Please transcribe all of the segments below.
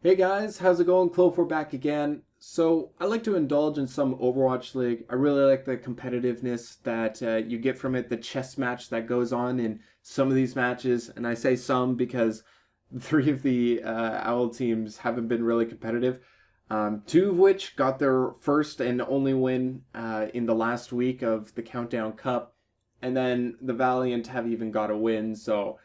Hey guys, how's it going? CloverFour back again. So I like to indulge in some Overwatch League. I really like the competitiveness that you get from it, the chess match that goes on in some of these matches. And I say some because three of the Owl teams haven't been really competitive. Two of which got their first and only win in the last week of the Countdown Cup. And then the Valiant have even got a win. So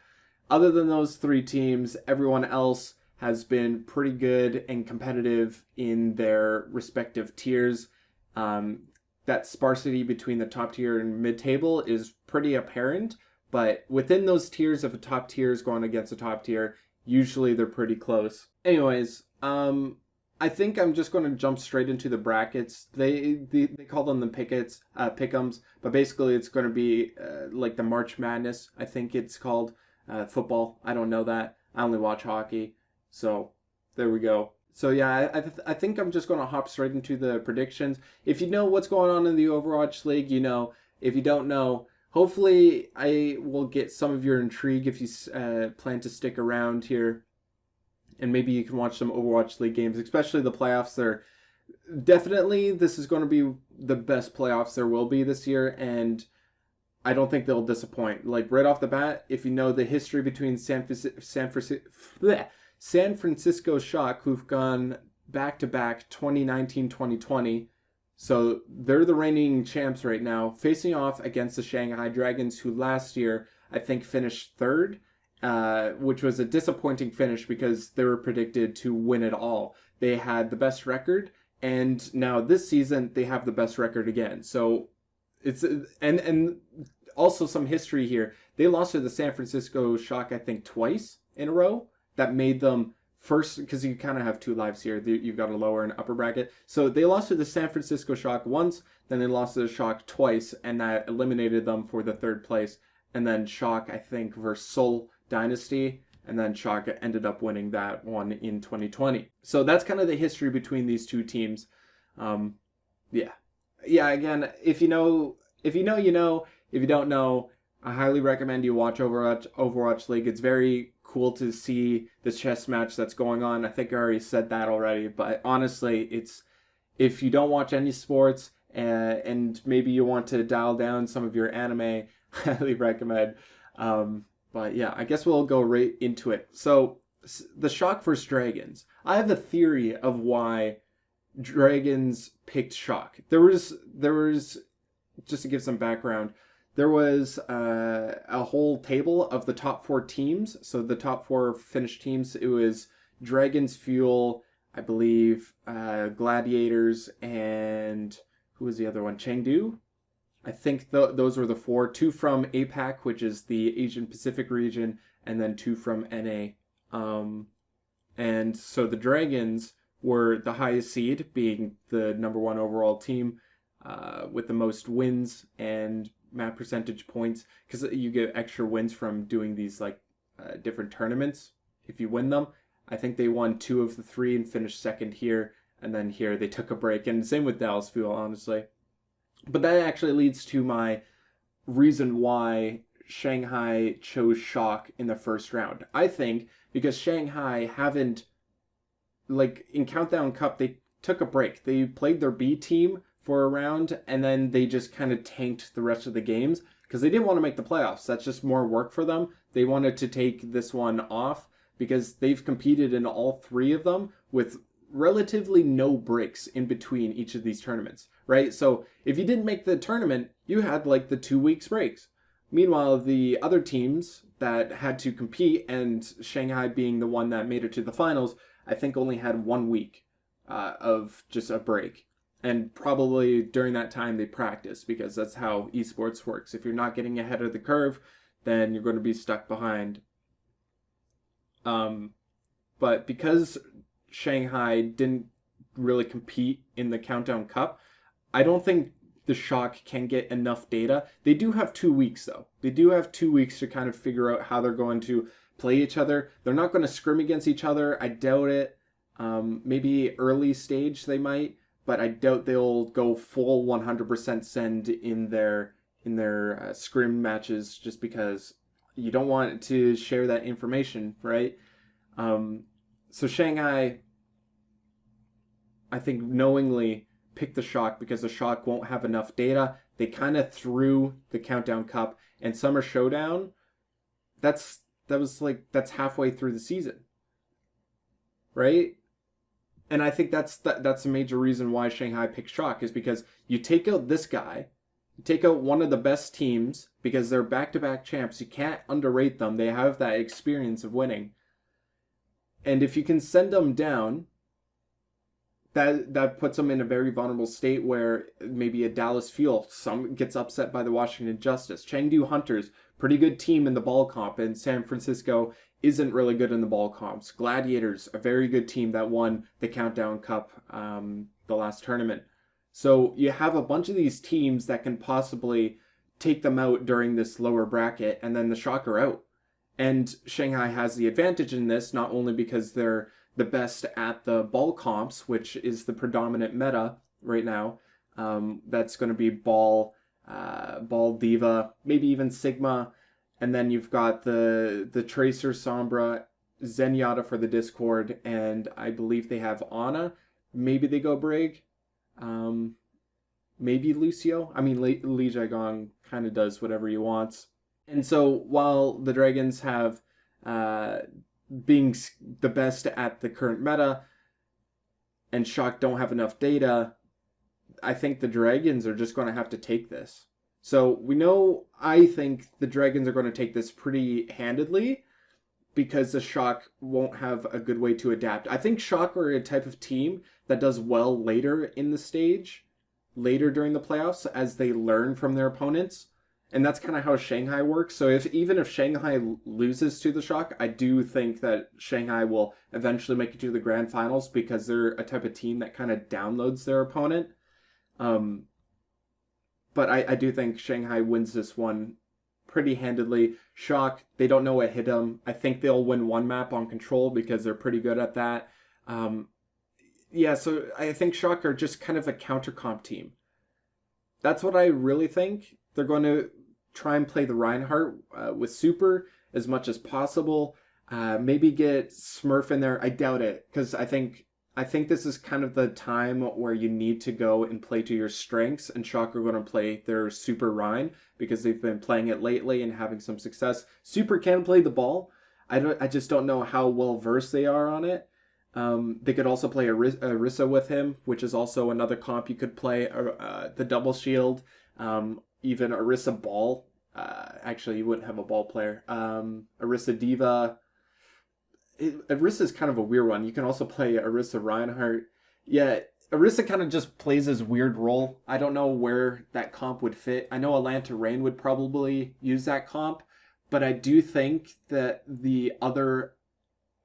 other than those three teams, everyone else has been pretty good and competitive in their respective tiers. Um, that sparsity between the top tier and mid table is pretty apparent, but within those tiers, if a top tier is going against a top tier, usually they're pretty close. Anyways, I think I'm just going to jump straight into the brackets. They call them the pickems, but basically it's going to be like the March Madness. I think it's called football. I don't know that. I only watch hockey. So there we go. So yeah, I think I'm just going to hop straight into the predictions. If you know what's going on in the Overwatch League, you know. If you don't know, hopefully I will get some of your intrigue if you plan to stick around here. And maybe you can watch some Overwatch League games, especially the playoffs. They're definitely, this is going to be the best playoffs there will be this year, and I don't think they'll disappoint. Like right off the bat, if you know the history between San Francisco Shock, who've gone back to back 2019-2020, so they're the reigning champs right now, facing off against the Shanghai Dragons, who last year I think finished third, which was a disappointing finish because they were predicted to win it all. They had the best record, and now this season they have the best record again. So it's and also some history here. They lost to the San Francisco Shock, I think, twice in a row. That made them first, because you kind of have two lives here. You've got a lower and upper bracket. So they lost to the San Francisco Shock once, then they lost to the Shock twice, and that eliminated them for the third place. And then Shock, I think, versus Seoul Dynasty, and then Shock ended up winning that one in 2020. So that's kind of the history between these two teams. Um, yeah, yeah. Again, if you know, you know. If you don't know, I highly recommend you watch Overwatch League. It's very cool to see the chess match that's going on. I think I already said that already, but honestly, it's if you don't watch any sports and maybe you want to dial down some of your anime, I highly recommend. But yeah, I guess we'll go right into it. So the Shock vs Dragons. I have a theory of why Dragons picked Shock. There was just to give some background, there was a whole table of the top four teams. So the top four finished teams, it was Dragons, Fuel, I believe, Gladiators, and who was the other one? Chengdu. I think those were the four. Two from APAC, which is the Asian Pacific region, and then two from NA. And so the Dragons were the highest seed, being the number one overall team with the most wins and map percentage points, because you get extra wins from doing these like different tournaments if you win them. I think they won two of the three and finished second here, and then here they took a break. And same with Dallas Fuel, honestly. But that actually leads to my reason why Shanghai chose Shock in the first round. I think because Shanghai haven't, like in Countdown Cup, they took a break. They played their B team for a round, and then they just kind of tanked the rest of the games because they didn't want to make the playoffs. That's just more work for them. They wanted to take this one off because they've competed in all three of them with relatively no breaks in between each of these tournaments, right? So if you didn't make the tournament, you had like the 2 weeks breaks. Meanwhile, the other teams that had to compete, and Shanghai being the one that made it to the finals, I think only had 1 week of just a break. And probably during that time they practice, because that's how esports works. If you're not getting ahead of the curve, then you're going to be stuck behind. But because Shanghai didn't really compete in the Countdown Cup, I don't think the Shock can get enough data. They do have 2 weeks though. They do have 2 weeks to kind of figure out how they're going to play each other. They're not going to scrim against each other. I doubt it. Maybe early stage they might, but I doubt they'll go full 100% send in their scrim matches, just because you don't want to share that information, right? So Shanghai, I think, knowingly picked the Shock because the Shock won't have enough data. They kind of threw the Countdown Cup and Summer Showdown. That's halfway through the season, right? And I think that's a major reason why Shanghai picked Shock is because you take out this guy, you take out one of the best teams because they're back-to-back champs. You can't underrate them. They have that experience of winning. And if you can send them down, that puts them in a very vulnerable state where maybe a Dallas Fuel gets upset by the Washington Justice. Chengdu Hunters, pretty good team in the ball comp, and San Francisco isn't really good in the ball comps. Gladiators, a very good team that won the Countdown Cup the last tournament. So you have a bunch of these teams that can possibly take them out during this lower bracket, and then the Shock are out. And Shanghai has the advantage in this, not only because they're the best at the ball comps, which is the predominant meta right now. That's going to be ball Diva, maybe even Sigma, and then you've got the Tracer, Sombra, Zenyatta for the Discord, and I believe they have Ana. Maybe they go Brig. Maybe Lucio. I mean, Li Jiagong kind of does whatever he wants. And so while the Dragons have being the best at the current meta and Shock don't have enough data, I think the Dragons are just going to have to take this. So I think the Dragons are going to take this pretty handedly because the Shock won't have a good way to adapt. I think Shock are a type of team that does well later in the stage, later during the playoffs as they learn from their opponents. And that's kind of how Shanghai works. So even if Shanghai loses to the Shock, I do think that Shanghai will eventually make it to the grand finals because they're a type of team that kind of downloads their opponent. But I do think Shanghai wins this one pretty handedly. Shock, they don't know what hit them. I think they'll win one map on control because they're pretty good at that. So I think Shock are just kind of a counter comp team. That's what I really think. They're going to try and play the Reinhardt with Super as much as possible. Maybe get Smurf in there. I doubt it because I think this is kind of the time where you need to go and play to your strengths, and Shock are going to play their Super Rein because they've been playing it lately and having some success. Super can play the ball. I just don't know how well versed they are on it. They could also play Erisa with him, which is also another comp you could play. The double shield. Even Erisa Ball. Actually, you wouldn't have a ball player. Erisa Diva. Erisa is kind of a weird one. You can also play Erisa Reinhardt. Yeah, Erisa kind of just plays his weird role. I don't know where that comp would fit. I know Atlanta Rain would probably use that comp, but I do think that the other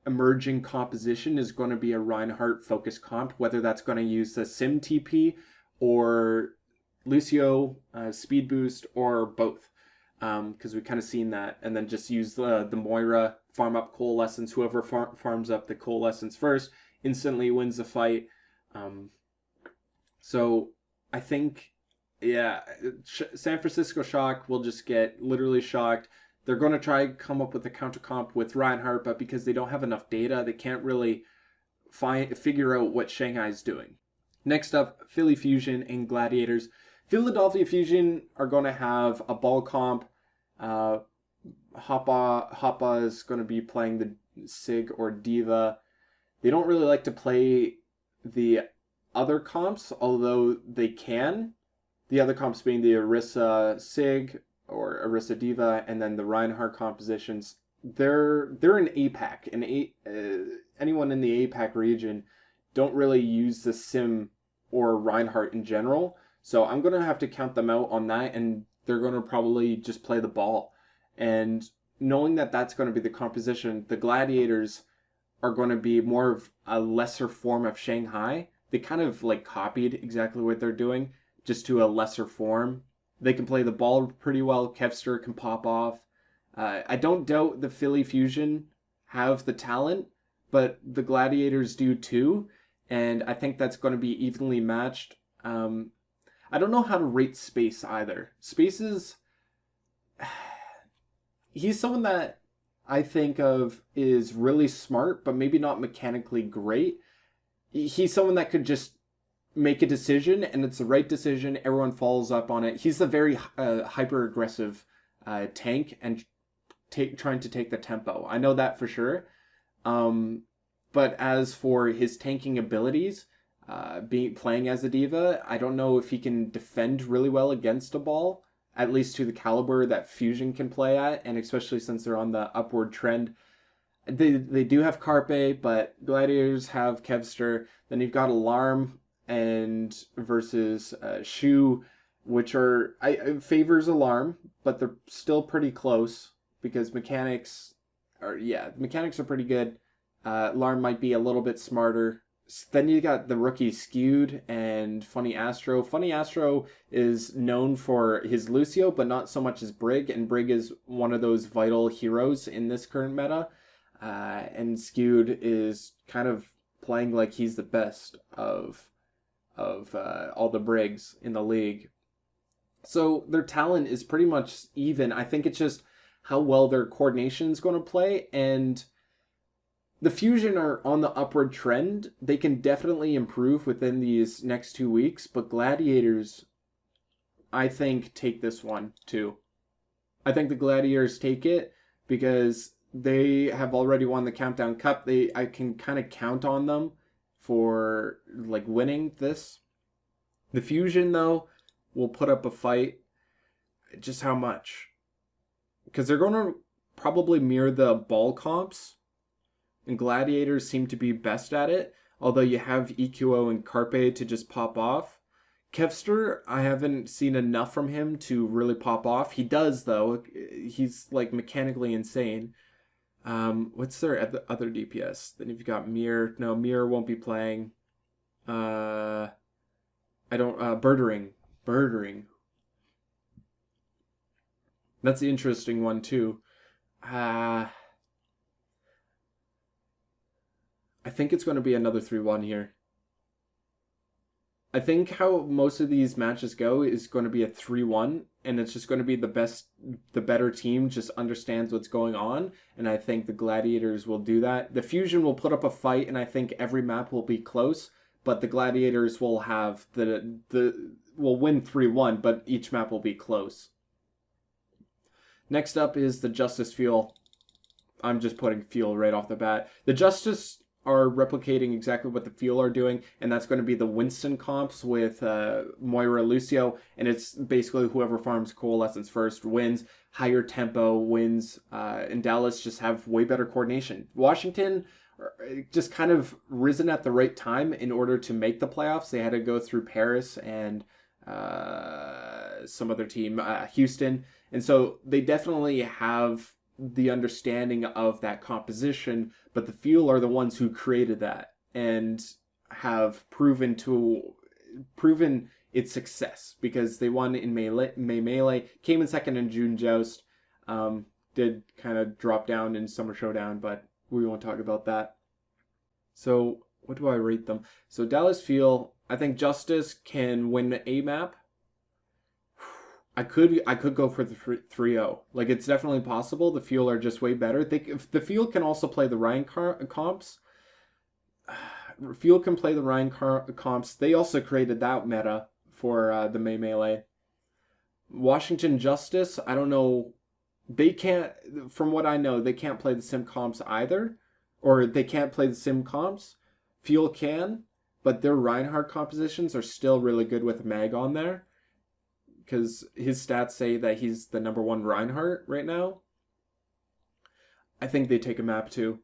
emerging composition is going to be a Reinhardt focused comp, whether that's going to use the Sim TP or Lucio speed boost or both, because we've kind of seen that, and then just use the Moira, farm up coalescence. Whoever farms up the coalescence first instantly wins the fight. So I think, San Francisco Shock will just get literally shocked. They're going to try come up with a counter comp with Reinhardt, but because they don't have enough data, they can't really figure out what Shanghai's doing. Next up, Philly Fusion and Gladiators. Philadelphia Fusion are going to have a ball comp. Hoppa is going to be playing the Sig or Diva. They don't really like to play the other comps, although they can. The other comps being the Erisa Sig or Erisa Diva, and then the Reinhardt compositions. They're an APAC, and anyone in the APAC region don't really use the Sim or Reinhardt in general. So I'm going to have to count them out on that, and they're going to probably just play the ball. And knowing that that's going to be the composition, the Gladiators are going to be more of a lesser form of Shanghai. They kind of like copied exactly what they're doing, just to a lesser form. They can play the ball pretty well. Kevster can pop off. I don't doubt the Philly Fusion have the talent, but the Gladiators do too. And I think that's going to be evenly matched. I don't know how to rate Space either. Space is... He's someone that I think of is really smart, but maybe not mechanically great. He's someone that could just make a decision, and it's the right decision. Everyone follows up on it. He's a very hyper aggressive tank and trying to take the tempo. I know that for sure. But as for his tanking abilities, playing as a diva, I don't know if he can defend really well against a ball, at least to the caliber that Fusion can play at, and especially since they're on the upward trend. They do have Carpe, but Gladiators have Kevster. Then you've got Alarm and versus Shu, which are favors Alarm, but they're still pretty close because mechanics are pretty good. Alarm might be a little bit smarter. Then you got the rookie Skewed and Funny Astro. Funny Astro is known for his Lucio, but not so much as Brig, and Brig is one of those vital heroes in this current meta. And Skewed is kind of playing like he's the best of all the Brigs in the league. So their talent is pretty much even. I think it's just how well their coordination is going to play, and the Fusion are on the upward trend. They can definitely improve within these next 2 weeks, but Gladiators, I think, take this one too. I think the Gladiators take it because they have already won the Countdown Cup. I can kind of count on them for like winning this. The Fusion, though, will put up a fight. Just how much? Because they're going to probably mirror the ball comps, and Gladiators seem to be best at it, although you have EQO and Carpe to just pop off. Kevster, I haven't seen enough from him to really pop off. He does, though. He's like mechanically insane. What's their other DPS? Then you've got Mir. No, Mir won't be playing. I don't. Birdering. That's the interesting one too. I think it's going to be another 3-1 here. I think how most of these matches go is going to be a 3-1, and it's just going to be the better team just understands what's going on, and I think the Gladiators will do that. The Fusion will put up a fight, and I think every map will be close, but the Gladiators will have will win 3-1, but each map will be close. Next up is the Justice Fuel. I'm just putting Fuel right off the bat. The Justice are replicating exactly what the Fuel are doing, and that's going to be the Winston comps with Moira Lucio, and it's basically whoever farms Coalescence first wins. Higher tempo wins, and Dallas just have way better coordination. Washington just kind of risen at the right time in order to make the playoffs. They had to go through Paris and some other team, Houston, and so they definitely have the understanding of that composition, but the Fuel are the ones who created that and have proven its success because they won in May Melee, came in second in June Joust, did kind of drop down in Summer Showdown, but we won't talk about that. So what do I rate them? So Dallas Fuel, I think Justice can win a map. I could go for the 3-0. Like, it's definitely possible. The Fuel are just way better. The Fuel can also play the Ryan comps. Fuel can play the Ryan comps. They also created that meta for the May Melee. Washington Justice, I don't know. They can't, from what I know, they can't play the sim comps either. Or they can't play the sim comps. Fuel can, but their Reinhardt compositions are still really good with Mag on there, because his stats say that he's the #1 Reinhardt right now. I think they take a map too.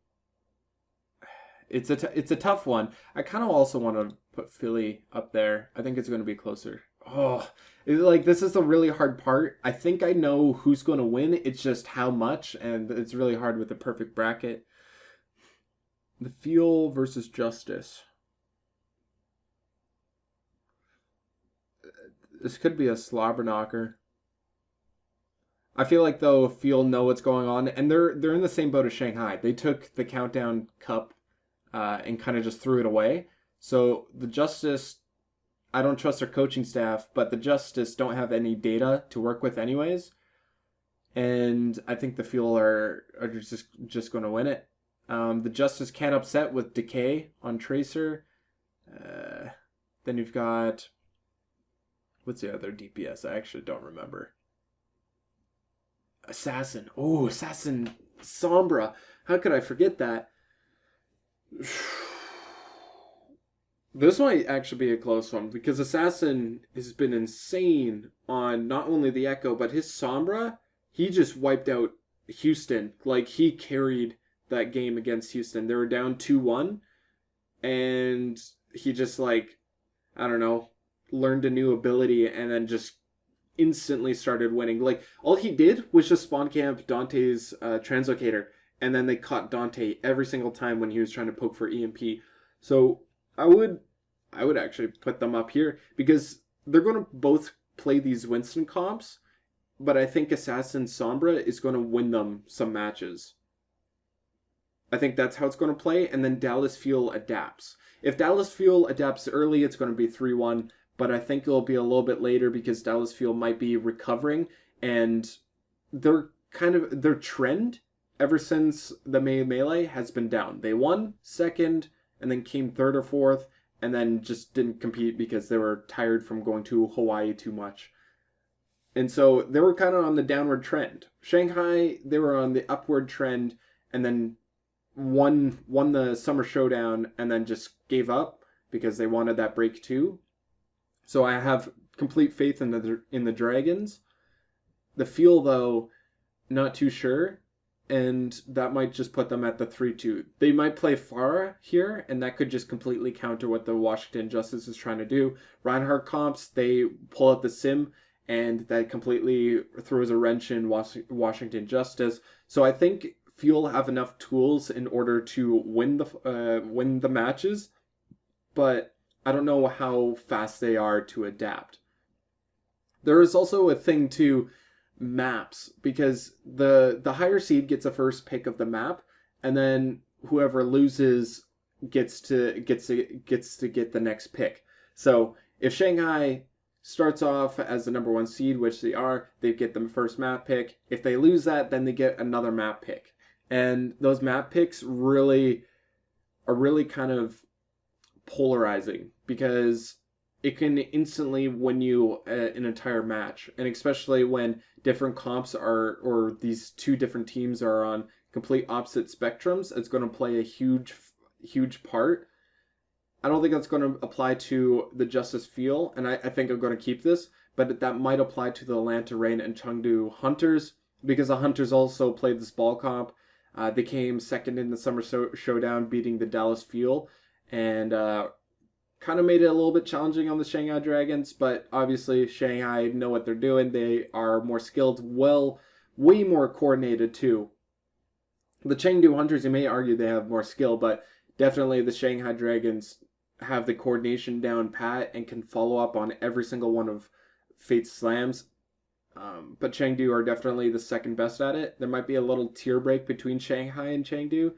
It's a tough one. I kind of also want to put Philly up there. I think it's going to be closer. Oh, this is the really hard part. I think I know who's going to win. It's just how much, and it's really hard with the perfect bracket. The Fuel versus Justice. This could be a slobber knocker. I feel like, though, Fuel know what's going on, and they're in the same boat as Shanghai. They took the Countdown Cup and kind of just threw it away. So the Justice, I don't trust their coaching staff, but the Justice don't have any data to work with anyways. and I think the Fuel are just going to win it. The Justice can't upset with Decay on Tracer. Then you've got, what's the other DPS? I actually don't remember. Assassin. Oh, Assassin Sombra. How could I forget that? This might actually be a close one because Assassin has been insane on not only the Echo, but his Sombra. He just wiped out Houston. Like, he carried that game against Houston. They were down 2-1, and he just, like, I don't know, learned a new ability and then just instantly started winning. Like, all he did was just spawn camp Dante's Translocator, and then they caught Dante every single time when he was trying to poke for EMP. So I would actually put them up here because they're going to both play these Winston comps, but I think Assassin Sombra is going to win them some matches. I think that's how it's going to play, and then Dallas Fuel adapts. If Dallas Fuel adapts early, it's going to be 3-1, but I think it'll be a little bit later because Dallas Fuel might be recovering, and their trend ever since the Melee has been down. They won second, and then came third or fourth, and then just didn't compete because they were tired from going to Hawaii too much. And so they were kind of on the downward trend. Shanghai, they were on the upward trend, and then won the Summer Showdown, and then just gave up because they wanted that break too. So I have complete faith in the Dragons. The Fuel, though, not too sure, and that might just put them at the 3-2. They might play Farah here, and that could just completely counter what the Washington Justice is trying to do. Reinhardt comps, they pull out the Sim, and that completely throws a wrench in Washington Justice. So I think Fuel have enough tools in order to win the matches, but I don't know how fast they are to adapt. There is also a thing to maps, because the higher seed gets a first pick of the map, and then whoever loses gets to get the next pick. So if Shanghai starts off as the number 1 seed, which they are, they get the first map pick. If they lose that, then they get another map pick. And those map picks are really kind of polarizing because it can instantly win you an entire match. And especially when different comps or these two different teams are on complete opposite spectrums, it's going to play a huge part. I don't think that's going to apply to the Justice Fuel, and I think I'm going to keep this, but that might apply to the Atlanta Reign and Chengdu Hunters, because the Hunters also played this ball comp. They came second in the Summer Showdown, beating the Dallas Fuel, and kind of made it a little bit challenging on the Shanghai Dragons, but obviously Shanghai know what they're doing. They are more skilled, way more coordinated too. The Chengdu Hunters, you may argue they have more skill, but definitely the Shanghai Dragons have the coordination down pat and can follow up on every single one of Fate's slams. But Chengdu are definitely the second best at it. There might be a little tier break between Shanghai and Chengdu,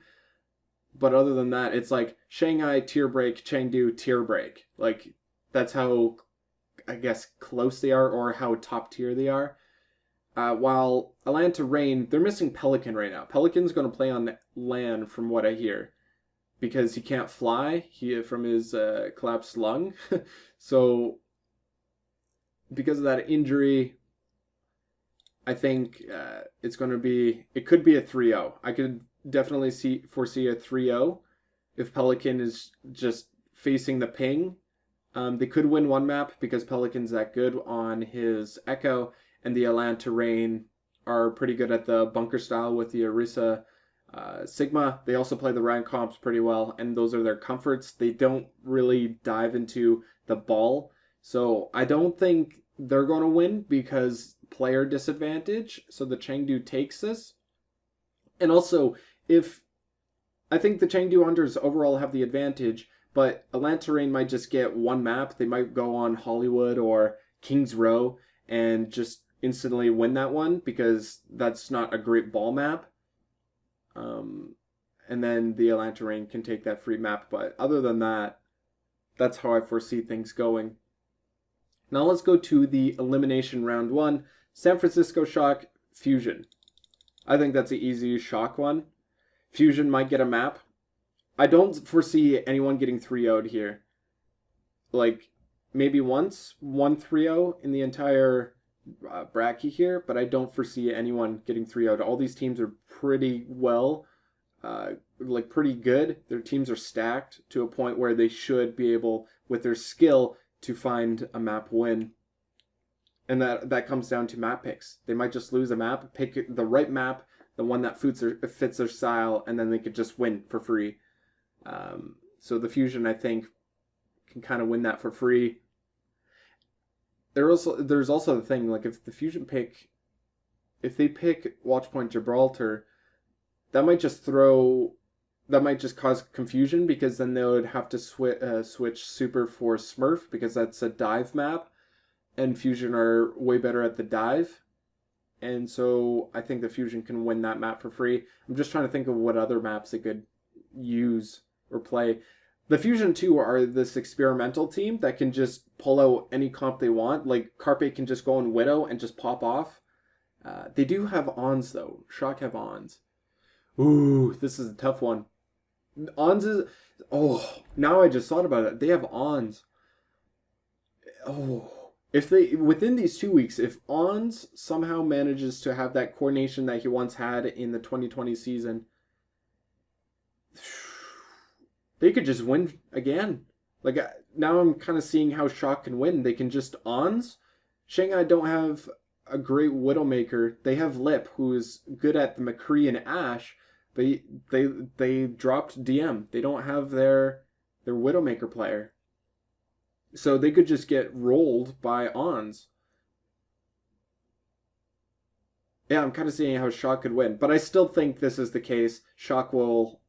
but other than that, it's like Shanghai tier break, Chengdu tier break. Like, that's how, I guess, close they are, or how top tier they are. While Atlanta Reign, they're missing Pelican right now. Pelican's going to play on land, from what I hear, because he can't fly from his collapsed lung. So because of that injury, I think it could be a 3-0. I could definitely foresee a 3-0 if Pelican is just facing the ping. They could win one map because Pelican's that good on his Echo, and the Atlanta Reign are pretty good at the bunker style with the Erisa Sigma. They also play the Ryan comps pretty well, and those are their comforts. They don't really dive into the ball, so I don't think they're going to win because player disadvantage. So the Chengdu takes this. And also, I think the Chengdu Hunters overall have the advantage, but Atlanta Reign might just get one map. They might go on Hollywood or Kings Row and just instantly win that one because that's not a great ball map. And then the Atlanta Reign can take that free map. But other than that, that's how I foresee things going. Now let's go to the Elimination Round 1. San Francisco Shock Fusion. I think that's an easy shock one. Fusion might get a map. I don't foresee anyone getting 3-0'd here. Like, maybe once, 1-3-0 in the entire bracket here, but I don't foresee anyone getting 3-0'd. All these teams are pretty well, pretty good. Their teams are stacked to a point where they should be able, with their skill, to find a map win. And that comes down to map picks. They might just lose a map, pick the right map, the one that fits their style, and then they could just win for free. So the Fusion, I think, can kind of win that for free. There's also the thing, like if the Fusion if they pick Watchpoint Gibraltar, that might just cause confusion, because then they would have to switch Super for Smurf, because that's a dive map, and Fusion are way better at the dive. And so I think the Fusion can win that map for free. I'm just trying to think of what other maps they could use or play. The Fusion 2 are this experimental team that can just pull out any comp they want. Like, Carpe can just go on Widow and just pop off. They do have Ons, though. Shock have Ons. Ooh, this is a tough one. Ons is... Oh, now I just thought about it. They have Ons. Oh... If they, within these 2 weeks, if Ons somehow manages to have that coordination that he once had in the 2020 season, they could just win again. Like, now I'm kind of seeing how Shock can win. They can just Ons. Shanghai don't have a great Widowmaker. They have Lip, who's good at the McCree and Ash, but they dropped DM. They don't have their Widowmaker player. So they could just get rolled by Ons. Yeah, I'm kind of seeing how Shock could win. But I still think this is the case. Shock will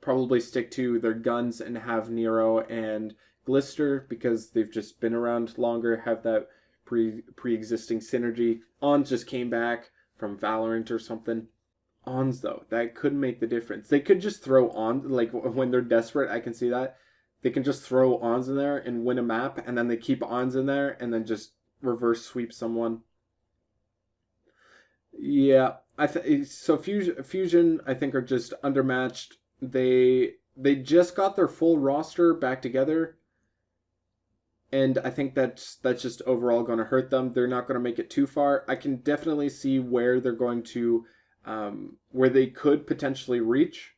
probably stick to their guns and have Nero and Glister, because they've just been around longer, have that pre-existing synergy. Ons just came back from Valorant or something. Ons, though, that could make the difference. They could just throw on, like, when they're desperate, I can see that. They can just throw Ons in there and win a map, and then they keep Ons in there and then just reverse sweep someone. Yeah, so Fusion, I think, are just undermatched. They just got their full roster back together, and I think that's just overall going to hurt them. They're not going to make it too far. I can definitely see where they're going to, where they could potentially reach,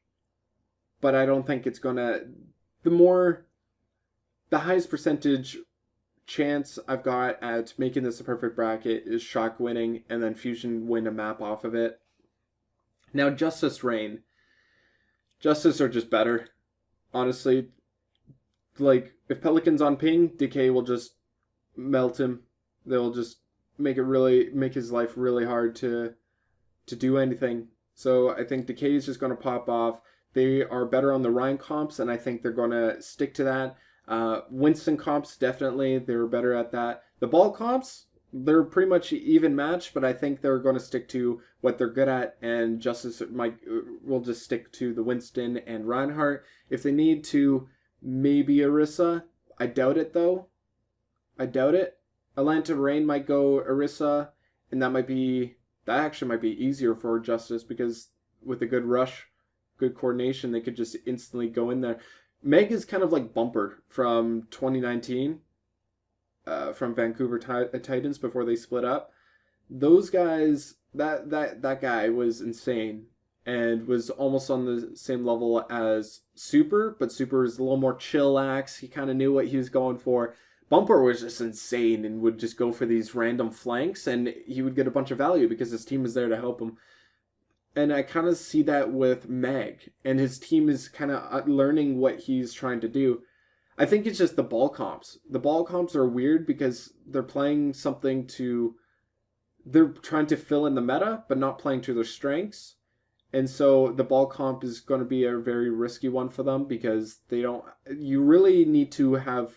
but I don't think it's going to... The highest percentage chance I've got at making this a perfect bracket is Shock winning, and then Fusion win a map off of it. Now, Justice Reign. Justice are just better, honestly. Like, if Pelican's on ping, Decay will just melt him. They'll just make his life really hard to do anything. So I think Decay is just going to pop off. They are better on the Ryan comps, and I think they're going to stick to that. Winston comps, definitely. They're better at that. The ball comps, they're pretty much even match, but I think they're going to stick to what they're good at, and Justice will just stick to the Winston and Reinhardt. If they need to, maybe Erisa. I doubt it, though. I doubt it. Atlanta Rain might go Erisa, and that actually might be easier for Justice, because with a good rush, good coordination, they could just instantly go in there. Meg is kind of like Bumper from 2019, from Vancouver Titans before they split up. Those guys, that guy was insane and was almost on the same level as Super, but Super is a little more chillax. He kind of knew what he was going for. Bumper was just insane and would just go for these random flanks, and he would get a bunch of value because his team was there to help him. And I kind of see that with Meg, and his team is kind of learning what he's trying to do. I think it's just the ball comps. The ball comps are weird because they're playing something they're trying to fill in the meta, but not playing to their strengths. And so the ball comp is going to be a very risky one for them, because you really need to have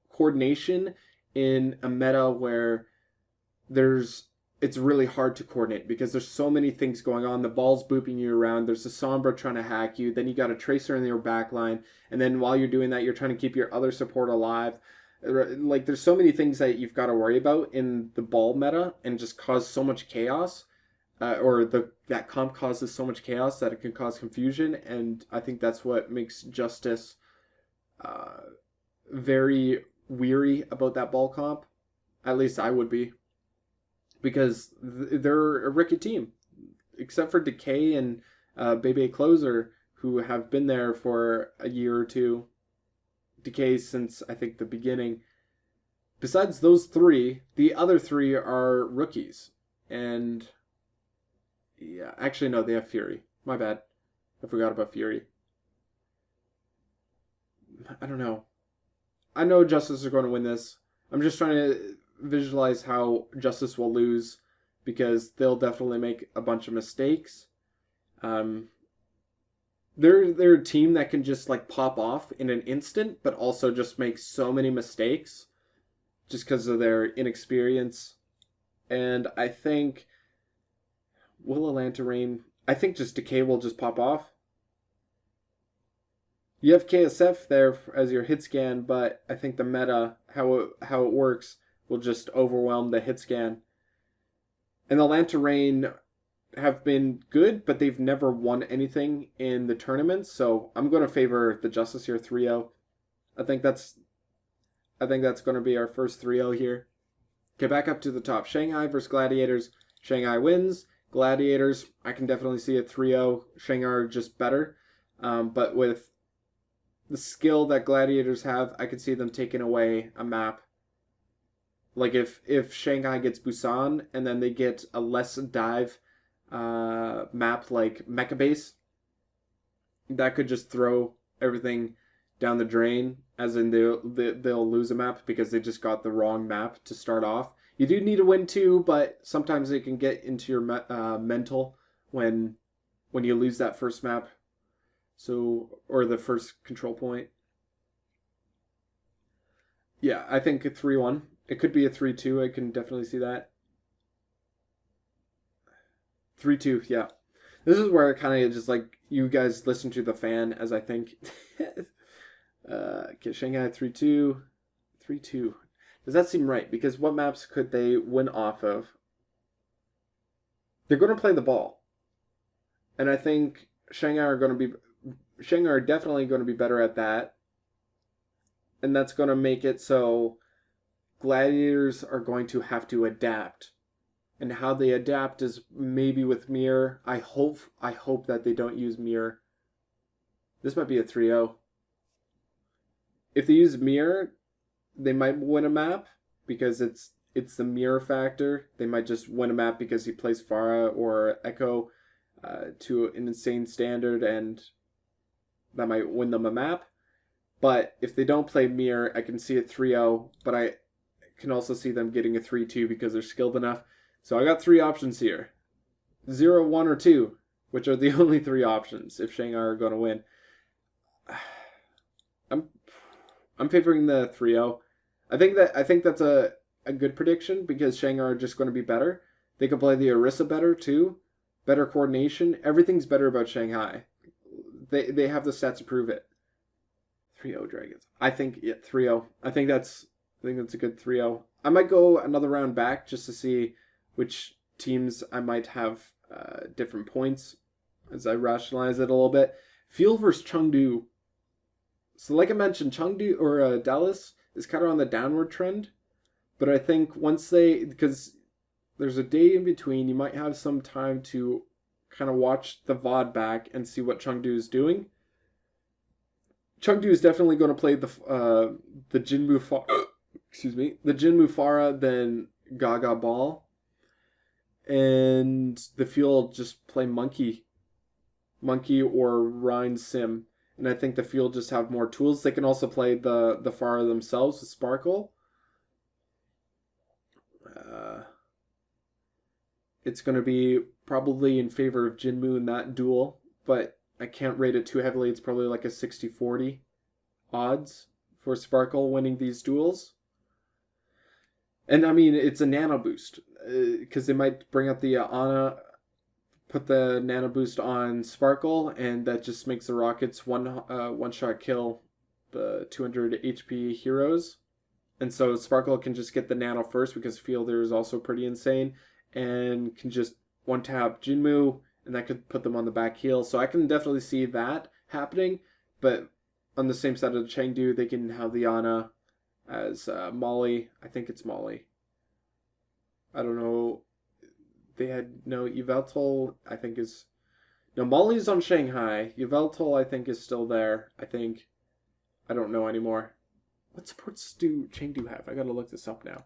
coordination in a meta where it's really hard to coordinate, because there's so many things going on. The ball's booping you around. There's a Sombra trying to hack you. Then you got a Tracer in your back line. And then while you're doing that, you're trying to keep your other support alive. Like, there's so many things that you've got to worry about in the ball meta, and just cause so much chaos. that comp causes so much chaos that it can cause confusion, and I think that's what makes Justice uh, very weary about that ball comp. At least I would be, because they're a rookie team, except for Decay and Bebe Closer, who have been there for a year or two. Decay since I think the beginning. Besides those three, the other three are rookies, and yeah, actually no, they have Fury. My bad, I forgot about Fury. I don't know. I know Justice are going to win this. I'm just trying to visualize how Justice will lose because they'll definitely make a bunch of mistakes. Um, they're a team that can just like pop off in an instant, but also just make so many mistakes just because of their inexperience. And I think will Atlanta Rain? I think just Decay will just pop off. You have KSF there as your hit scan, but I think the meta, how it works, will just overwhelm the hit scan. And the Atlanta Rain have been good, but they've never won anything in the tournaments, so I'm going to favor the Justice here 3-0. I think that's going to be our first 3-0 here. Okay, back up to the top. Shanghai versus Gladiators. Shanghai wins. Gladiators, I can definitely see a 3-0. Shanghai are just better. But with the skill that Gladiators have, I could see them taking away a map. Like if Shanghai gets Busan and then they get a less dive map like Mecha Base, that could just throw everything down the drain, as in they'll lose a map because they just got the wrong map to start off. You do need to win too, but sometimes it can get into your mental when you lose that first map, so or the first control point. Yeah, I think a 3-1. It could be a 3-2. I can definitely see that. 3-2, yeah. This is where I kind of just like you guys listen to the fan as I think. Okay, Shanghai 3-2. 3-2. Does that seem right? Because what maps could they win off of? They're going to play the ball. And I think Shanghai are definitely going to be better at that. And that's going to make it so Gladiators are going to have to adapt. And how they adapt is maybe with Mirror. I hope that they don't use Mirror. This might be a 3-0. If they use Mirror, they might win a map because it's the Mirror factor. They might just win a map because he plays Pharah or Echo to an insane standard, and that might win them a map. But if they don't play Mirror, I can see it 3-0, but I can also see them getting a 3-2 because they're skilled enough. So I got three options here. 0, 1, or 2, which are the only three options if Shanghai are going to win. I'm favoring the 3-0. I think that's a good prediction because Shanghai are just going to be better. They can play the Erisa better too. Better coordination. Everything's better about Shanghai. They have the stats to prove it. 3-0 Dragons. I think 3-0. I think that's a good 3-0. I might go another round back just to see which teams I might have different points as I rationalize it a little bit. Fuel versus Chengdu. So like I mentioned, Chengdu or Dallas is kind of on the downward trend. But I think because there's a day in between, you might have some time to kind of watch the VOD back and see what Chengdu is doing. Chengdu is definitely going to play the Jinmu the Jinmu Pharah, then Gaga Ball. And the Fuel just play Monkey or Rhine Sim. And I think the Fuel just have more tools. They can also play the Pharah themselves with Sparkle. It's going to be probably in favor of Jinmu in that duel, but I can't rate it too heavily. It's probably like a 60-40 odds for Sparkle winning these duels. And I mean, it's a nano boost because they might bring up the Ana, put the nano boost on Sparkle, and that just makes the Rockets one shot kill the 200 HP heroes. And so Sparkle can just get the nano first because Fielder is also pretty insane and can just one tap Jinmu, and that could put them on the back heel. So I can definitely see that happening. But on the same side of the Chengdu, they can have the Ana as Molly. I think it's Molly. I don't know. They had no Yveltal, I think is no Molly's on Shanghai. Yveltal, I think, is still there. I don't know anymore. What supports do Chengdu have? I gotta look this up now.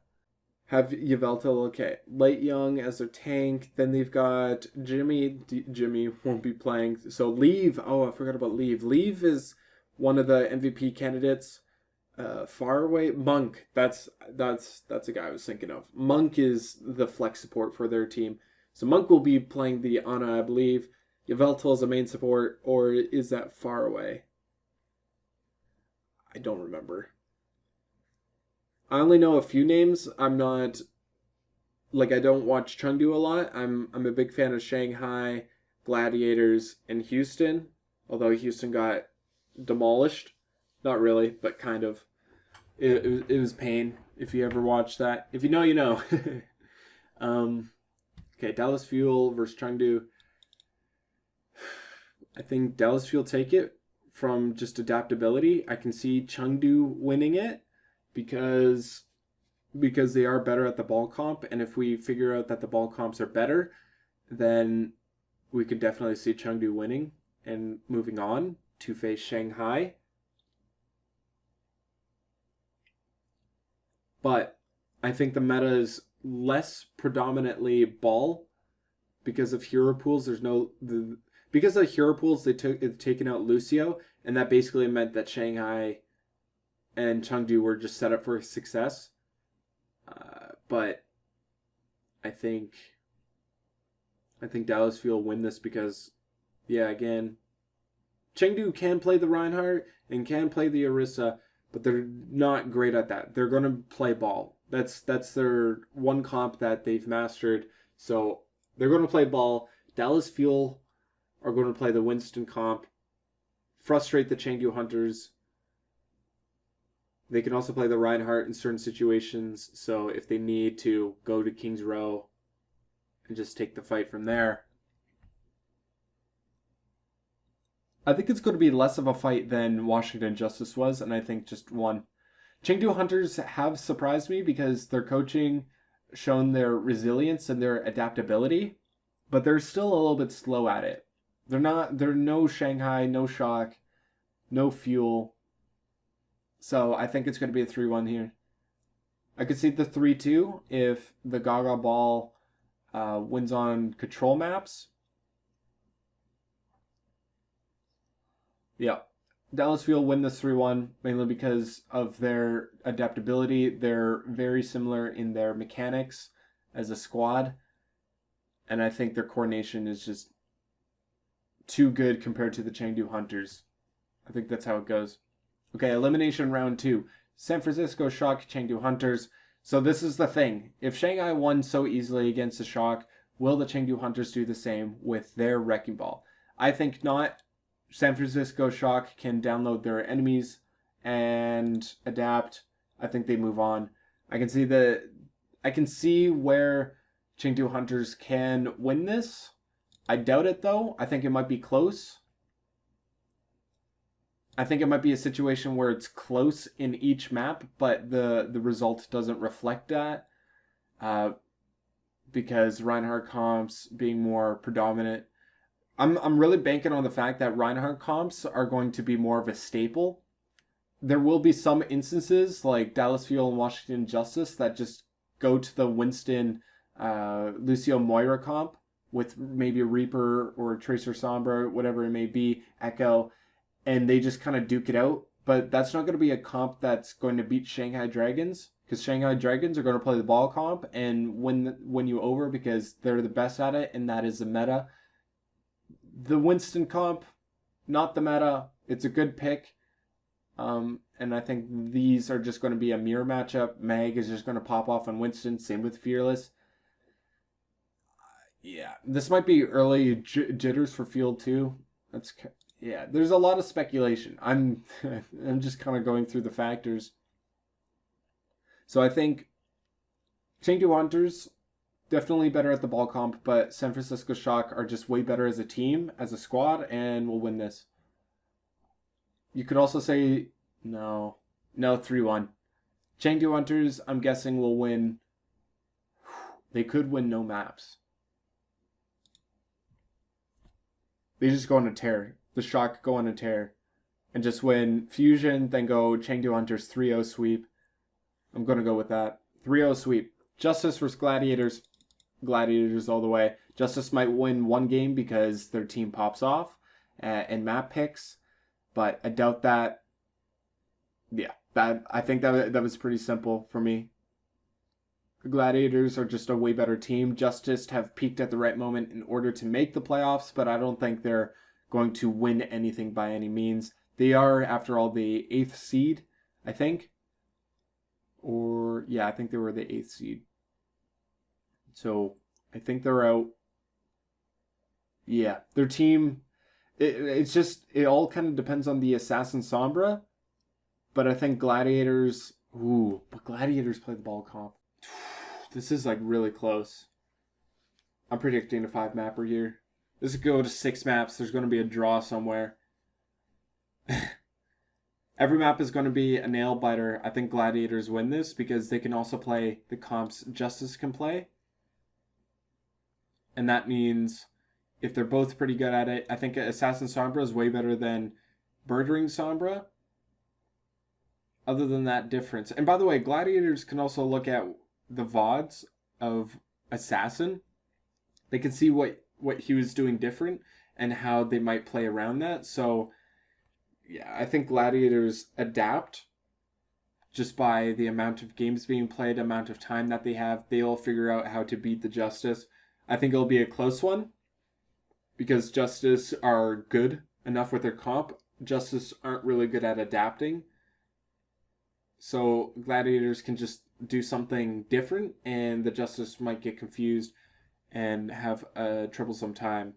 Have Yveltal, okay. Light Young as their tank. Then they've got Jimmy. Jimmy won't be playing. So Leave. Oh, I forgot about Leave. Leave is one of the MVP candidates. Far away. Monk. That's a guy I was thinking of. Monk is the flex support for their team. So Monk will be playing the Ana, I believe. Yveltal is a main support, or is that Far Away? I don't remember. I only know a few names. I'm not I don't watch Chengdu a lot. I'm a big fan of Shanghai Gladiators and Houston, although Houston got demolished. Not really, but kind of. It was pain if you ever watched that. If you know, you know. Okay, Dallas Fuel versus Chengdu. I think Dallas Fuel take it from just adaptability. I can see Chengdu winning it because they are better at the ball comp, and if we figure out that the ball comps are better, then we could definitely see Chengdu winning and moving on to face Shanghai. But I think the meta is less predominantly ball because of hero pools. Because of hero pools, they've taken out Lucio, and that basically meant that Shanghai and Chengdu were just set up for success. But I think Dallas Fuel win this because, yeah, again, Chengdu can play the Reinhardt and can play the Erisa, but they're not great at that. They're going to play ball. That's their one comp that they've mastered. So they're going to play ball. Dallas Fuel are going to play the Winston comp, frustrate the Chengdu Hunters. They can also play the Reinhardt in certain situations, so if they need to go to King's Row and just take the fight from there. I think it's going to be less of a fight than Washington Justice was, and I think just one. Chengdu Hunters have surprised me because their coaching shown their resilience and their adaptability, but they're still a little bit slow at it. They're no Shanghai, no Shock, no Fuel. So I think it's going to be a 3-1 here. I could see the 3-2 if the Gaga Ball wins on control maps. Yeah. Dallas Fuel win this 3-1 mainly because of their adaptability. They're very similar in their mechanics as a squad. And I think their coordination is just too good compared to the Chengdu Hunters. I think that's how it goes. Okay, elimination round 2. San Francisco Shock, Chengdu Hunters. So this is the thing. If Shanghai won so easily against the Shock, will the Chengdu Hunters do the same with their Wrecking Ball? I think not. San Francisco Shock can download their enemies and adapt. I think they move on. I can see where Chengdu Hunters can win this. I doubt it though. I think it might be close. I think it might be a situation where it's close in each map, but the result doesn't reflect that. Because Reinhardt comps being more predominant. I'm really banking on the fact that Reinhardt comps are going to be more of a staple. There will be some instances like Dallas Fuel and Washington Justice that just go to the Winston Lucio Moira comp with maybe a Reaper or Tracer Sombra, whatever it may be, Echo, and they just kind of duke it out. But that's not going to be a comp that's going to beat Shanghai Dragons, because Shanghai Dragons are going to play the ball comp and win you over because they're the best at it, and that is the meta. The Winston comp, not the meta. It's a good pick. And I think these are just going to be a mirror matchup. Mag is just going to pop off on Winston. Same with Fearless. Yeah, this might be early jitters for Field 2. Yeah, there's a lot of speculation. I'm just kind of going through the factors. So I think Chengdu Hunters definitely better at the ball comp, but San Francisco Shock are just way better as a team, as a squad, and will win this. You could also say, no, 3-1. Chengdu Hunters, I'm guessing, will win. They could win no maps. They just go on a tear. The Shock go on a tear. And just win Fusion, then go Chengdu Hunters 3-0 sweep. I'm going to go with that. 3-0 sweep. Justice versus Gladiators. Gladiators all the way. Justice might win one game because their team pops off and map picks. But I doubt that. Yeah, I think that was pretty simple for me. The Gladiators are just a way better team. Justice have peaked at the right moment in order to make the playoffs, but I don't think they're going to win anything by any means. They are, after all, the 8th seed, I think. Or, yeah, I think they were the 8th seed. So, I think they're out. Yeah, their team, it all kind of depends on the Assassin Sombra. But I think Gladiators, but Gladiators play the ball comp. This is like really close. I'm predicting a 5-mapper here. This could go to 6 maps. There's going to be a draw somewhere. Every map is going to be a nail biter. I think Gladiators win this because they can also play the comps Justice can play. And that means if they're both pretty good at it, I think Assassin Sombra is way better than Birdring Sombra. Other than that difference. And by the way, Gladiators can also look at the VODs of Assassin. They can see what he was doing different and how they might play around that. So, yeah, I think Gladiators adapt just by the amount of games being played, amount of time that they have. They'll figure out how to beat the Justice. I think it'll be a close one because Justice are good enough with their comp. Justice aren't really good at adapting. So Gladiators can just do something different and the Justice might get confused and have a troublesome time.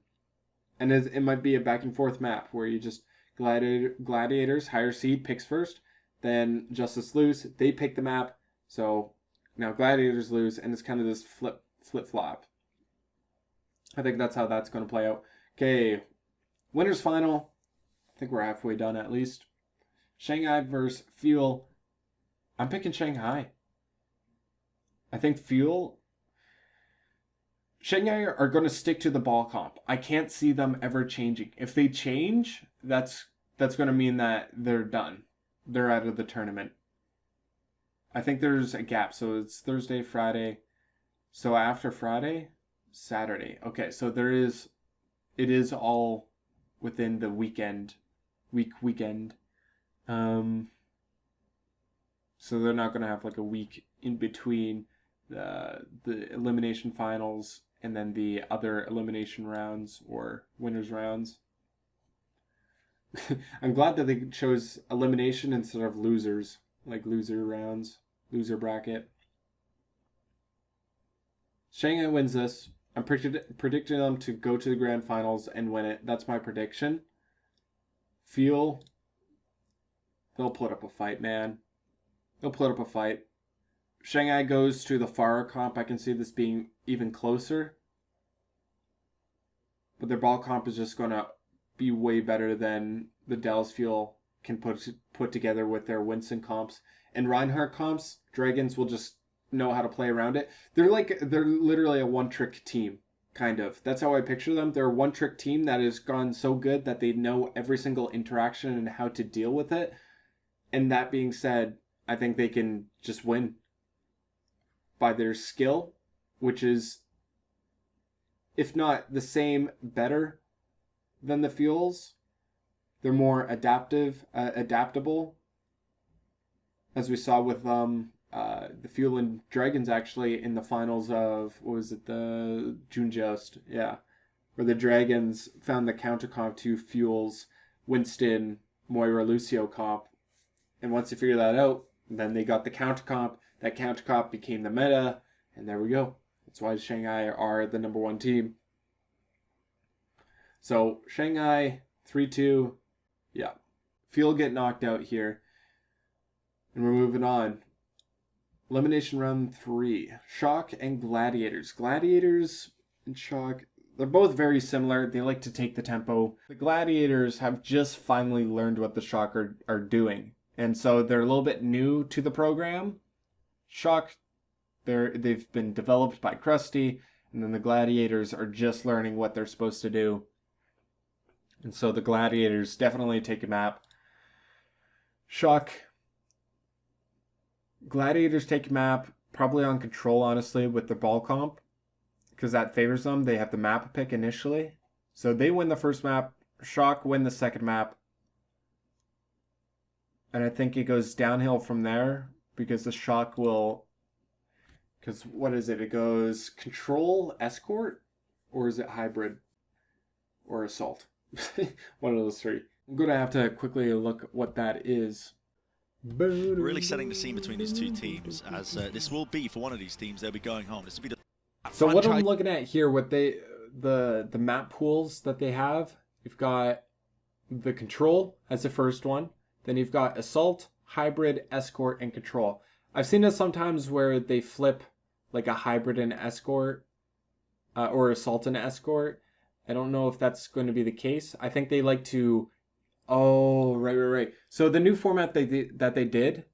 And it might be a back and forth map where you just Gladiators, higher seed, picks first. Then Justice lose. They pick the map. So now Gladiators lose and it's kind of this flip-flop. I think that's how that's going to play out. Okay, winners final. I think we're halfway done at least. Shanghai versus Fuel. I'm picking Shanghai. I think Shanghai are going to stick to the ball comp. I can't see them ever changing. If they change, that's going to mean that they're done. They're out of the tournament. I think there's a gap. So it's Thursday, Friday. So after Friday, Saturday. Okay, so it is all within the weekend. So they're not going to have like a week in between the elimination finals and then the other elimination rounds or winners rounds. I'm glad that they chose elimination instead of losers, like loser rounds, loser bracket. Shanghai wins this. I'm predicting them to go to the grand finals and win it. That's my prediction. They'll put up a fight, man. They'll put up a fight. Shanghai goes to the Far comp. I can see this being even closer. But their ball comp is just going to be way better than the Dallas Fuel can put together with their Winston comps. And Reinhardt comps, Dragons will just know how to play around it. They're literally a one-trick team, kind of. That's how I picture them. They're a one-trick team that has gone so good that they know every single interaction and how to deal with it. And that being said, I think they can just win by their skill, which is, if not the same, better than the Fuels. They're more adaptable, as we saw with the Fuel and Dragons actually in the finals of, what was it, the June Joust, yeah, where the Dragons found the counter comp to Fuel's Winston, Moira, Lucio comp. And once they figured that out, then they got the counter comp. That counter comp became the meta, and there we go. That's why Shanghai are the number 1 team. So Shanghai 3-2, yeah. Fuel get knocked out here, and we're moving on. Elimination Round 3. Shock and Gladiators. Gladiators and Shock, they're both very similar. They like to take the tempo. The Gladiators have just finally learned what the Shock are doing. And so they're a little bit new to the program. Shock, they've been developed by Krusty, and then the Gladiators are just learning what they're supposed to do. And so the Gladiators definitely take a map. Gladiators take a map, probably on control, honestly, with the ball comp, because that favors them. They have the map pick initially. So they win the first map. Shock win the second map. And I think it goes downhill from there, because the Shock will... Because what is it? It goes control, escort, or is it hybrid? Or assault? One of those three. I'm going to have to quickly look what that is. Really setting the scene between these two teams, as this will be, for one of these teams, they'll be going home. This will be the so what I'm looking at here, what the map pools that they have, you've got the control as the first one, then you've got assault, hybrid, escort, and control. I've seen this sometimes where they flip like a hybrid and escort, or assault and escort. I don't know if that's going to be the case. I think they like to... Oh, right. So the new format that they did,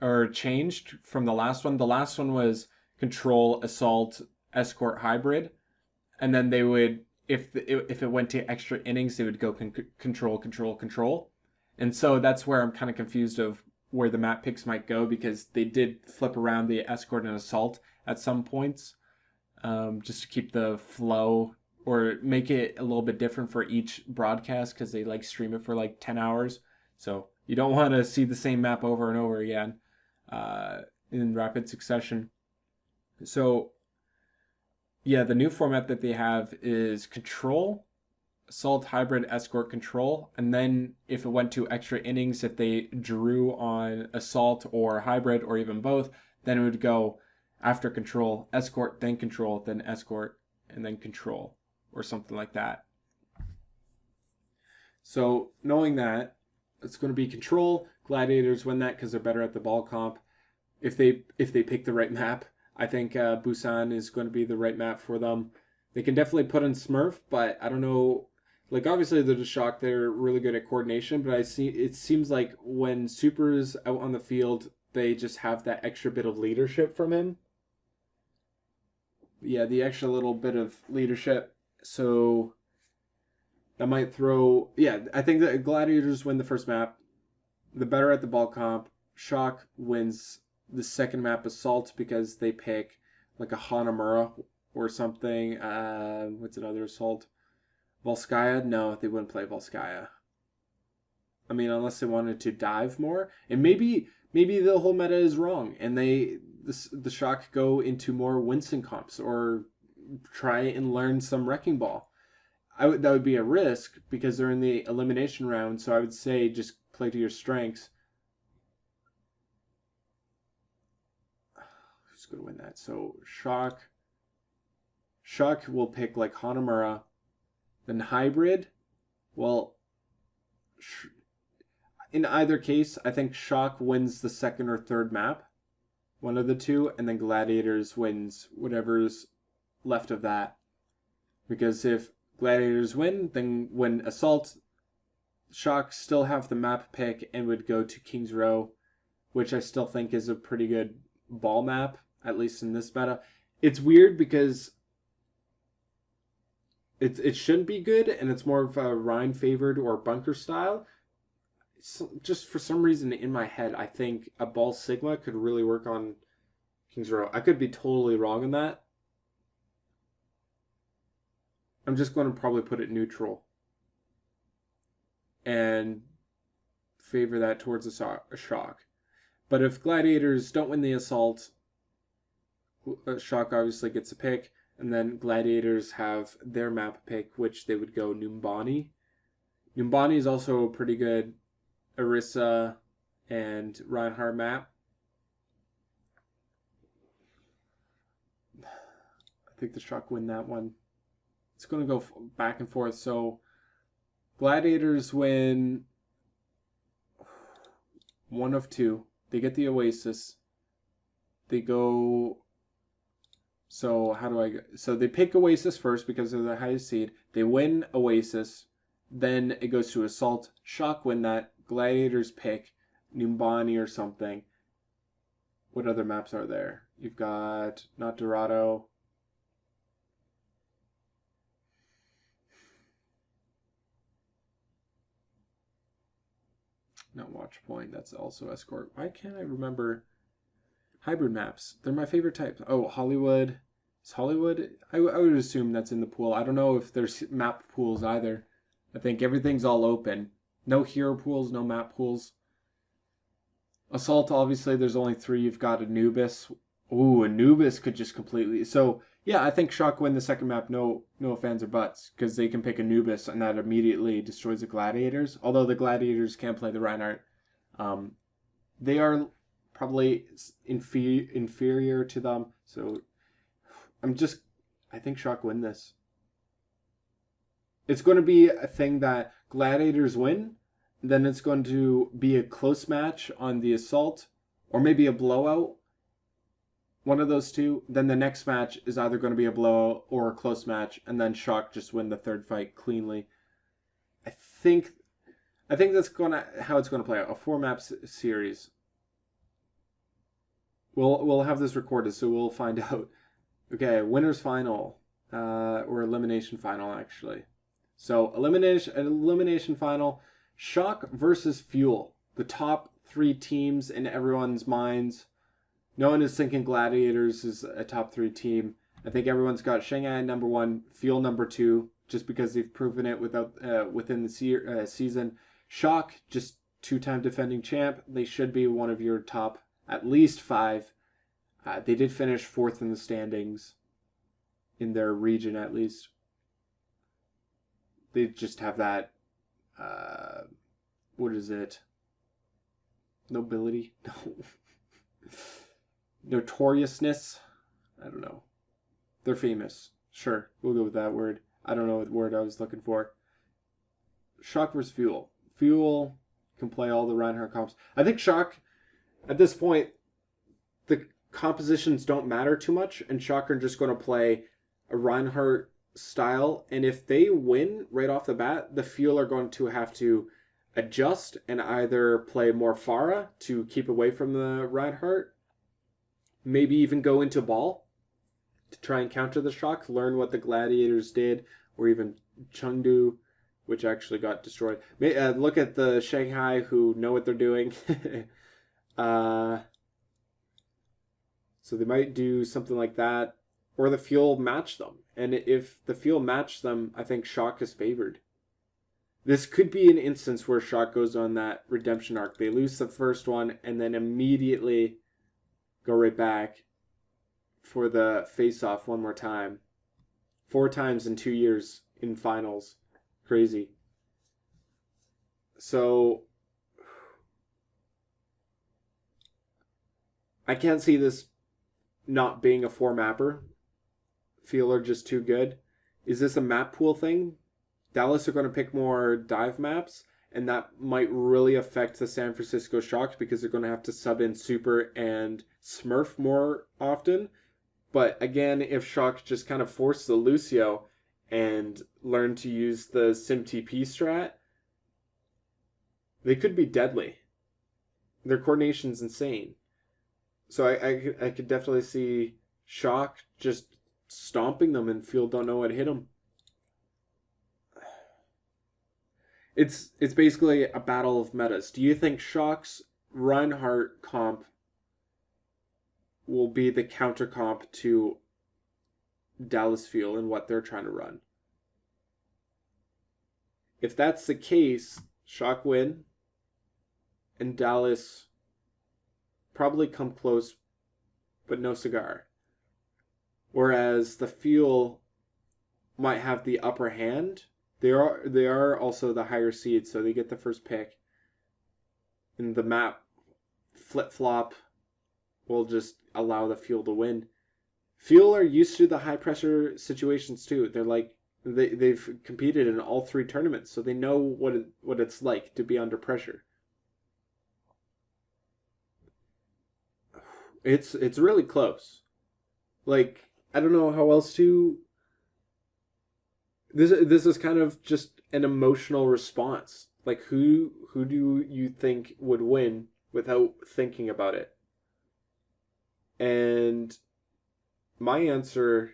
or changed from the last one was control, assault, escort, hybrid. And then they would, if it went to extra innings, they would go control. And so that's where I'm kind of confused of where the map picks might go, because they did flip around the escort and assault at some points, just to keep the flow, or make it a little bit different for each broadcast, because they like stream it for like 10 hours. So you don't want to see the same map over and over again in rapid succession. So yeah, the new format that they have is control, assault, hybrid, escort, control. And then if it went to extra innings, if they drew on assault or hybrid or even both, then it would go after control, escort, then escort, and then control, or something like that. So knowing that, it's going to be control. Gladiators win that because they're better at the ball comp. If they pick the right map, I think Busan is going to be the right map for them. They can definitely put in Smurf, but I don't know. Like, obviously they're just shocked. They're really good at coordination, but it seems like when Super's out on the field, they just have that extra bit of leadership from him. Yeah, the extra little bit of leadership. So that might throw... Yeah, I think that Gladiators win the first map. The better at the ball comp. Shock wins the second map, Assault, because they pick like a Hanamura or something. What's another Assault? Volskaya? No, they wouldn't play Volskaya. I mean, unless they wanted to dive more. And maybe the whole meta is wrong, and the Shock go into more Winston comps, or try and learn some Wrecking Ball. That would be a risk, because they're in the elimination round, so I would say just play to your strengths. Who's going to win that? So Shock will pick like Hanamura. Then Hybrid, well, in either case, I think Shock wins the second or third map, one of the two, and then Gladiators wins whatever's left of that. Because if Gladiators win, then when Assault, Shock still have the map pick and would go to King's Row, which I still think is a pretty good ball map, at least in this meta. It's weird because it shouldn't be good, and it's more of a Rhine favored or bunker style. So just for some reason in my head, I think a ball Sigma could really work on King's Row. I could be totally wrong on that. I'm just going to probably put it neutral and favor that towards a Shock. But if Gladiators don't win the Assault, Shock obviously gets a pick, and then Gladiators have their map pick, which they would go Numbani. Numbani is also a pretty good Erisa and Reinhardt map. I think the Shock win that one. It's going to go back and forth. So Gladiators win one of two. They get the Oasis. they go. So how do I? So they pick Oasis first because they're the highest seed. They win Oasis, then it goes to Assault. Shock win that. Gladiators pick Numbani or something. What other maps are there? You've got not Dorado. Not Watch Point. That's also Escort. Why can't I remember hybrid maps? They're my favorite type. Oh, Hollywood. Is Hollywood? I would assume that's in the pool. I don't know if there's map pools either. I think everything's all open. No hero pools, no map pools. Assault, obviously, there's only 3. You've got Anubis. Ooh, Anubis could just completely... So, yeah, I think Shock win the second map, no fans or buts, because they can pick Anubis, and that immediately destroys the Gladiators. Although the Gladiators can't play the Reinhardt. They are probably inferior to them, so I think Shock win this. It's going to be a thing that Gladiators win, then it's going to be a close match on the Assault, or maybe a blowout. One of those two. Then the next match is either going to be a blowout or a close match, and then Shock just win the third fight cleanly. I think that's how it's going to play out. A 4-map series. We'll have this recorded, so we'll find out. Okay, winners final, or elimination final actually. So elimination final. Shock versus Fuel, the top 3 teams in everyone's minds. No one is thinking Gladiators is a top 3 team. I think everyone's got Shanghai number 1, Fuel number 2, just because they've proven it within the season. Shock, just 2-time defending champ. They should be one of your top at least 5. They did finish 4th in the standings in their region at least. They just have that... what is it? Nobility? No. Notoriousness? I don't know. They're famous. Sure, we'll go with that word. I don't know what word I was looking for. Shock versus Fuel. Fuel can play all the Reinhardt comps. I think Shock, at this point, the compositions don't matter too much, and Shock are just going to play a Reinhardt style, and if they win right off the bat, the Fuel are going to have to adjust and either play more Pharah to keep away from the Reinhardt, maybe even go into ball to try and counter the Shock, learn what the Gladiators did, or even Chengdu, which actually got destroyed. Look at the Shanghai, who know what they're doing. So they might do something like that, or the Fuel match them. And if the Fuel match them, I think Shock is favored. This could be an instance where Shock goes on that redemption arc. They lose the first one and then immediately go right back for the face-off one more time. 4 times in 2 years in finals. Crazy. So I can't see this not being a 4-mapper. Fuel are just too good. Is this a map pool thing? Dallas are going to pick more dive maps, and that might really affect the San Francisco Shock because they're going to have to sub in Super and Smurf more often. But again, if Shock just kind of force the Lucio and learn to use the SimTP strat, they could be deadly. Their coordination's insane. So I could definitely see Shock just stomping them and Fuel don't know what hit them. It's basically a battle of metas. Do you think Shock's Reinhardt comp will be the counter comp to Dallas Fuel and what they're trying to run? If that's the case, Shock win, and Dallas probably come close, but no cigar. Whereas the Fuel might have the upper hand. They are also the higher seed, so they get the first pick. And the map flip-flop will just allow the Fuel to win. Fuel are used to the high-pressure situations too. They're like, they've competed in all 3 tournaments, so they know what it's like to be under pressure. It's really close. Like, I don't know how else to. This is kind of just an emotional response. Like, who do you think would win without thinking about it? And my answer,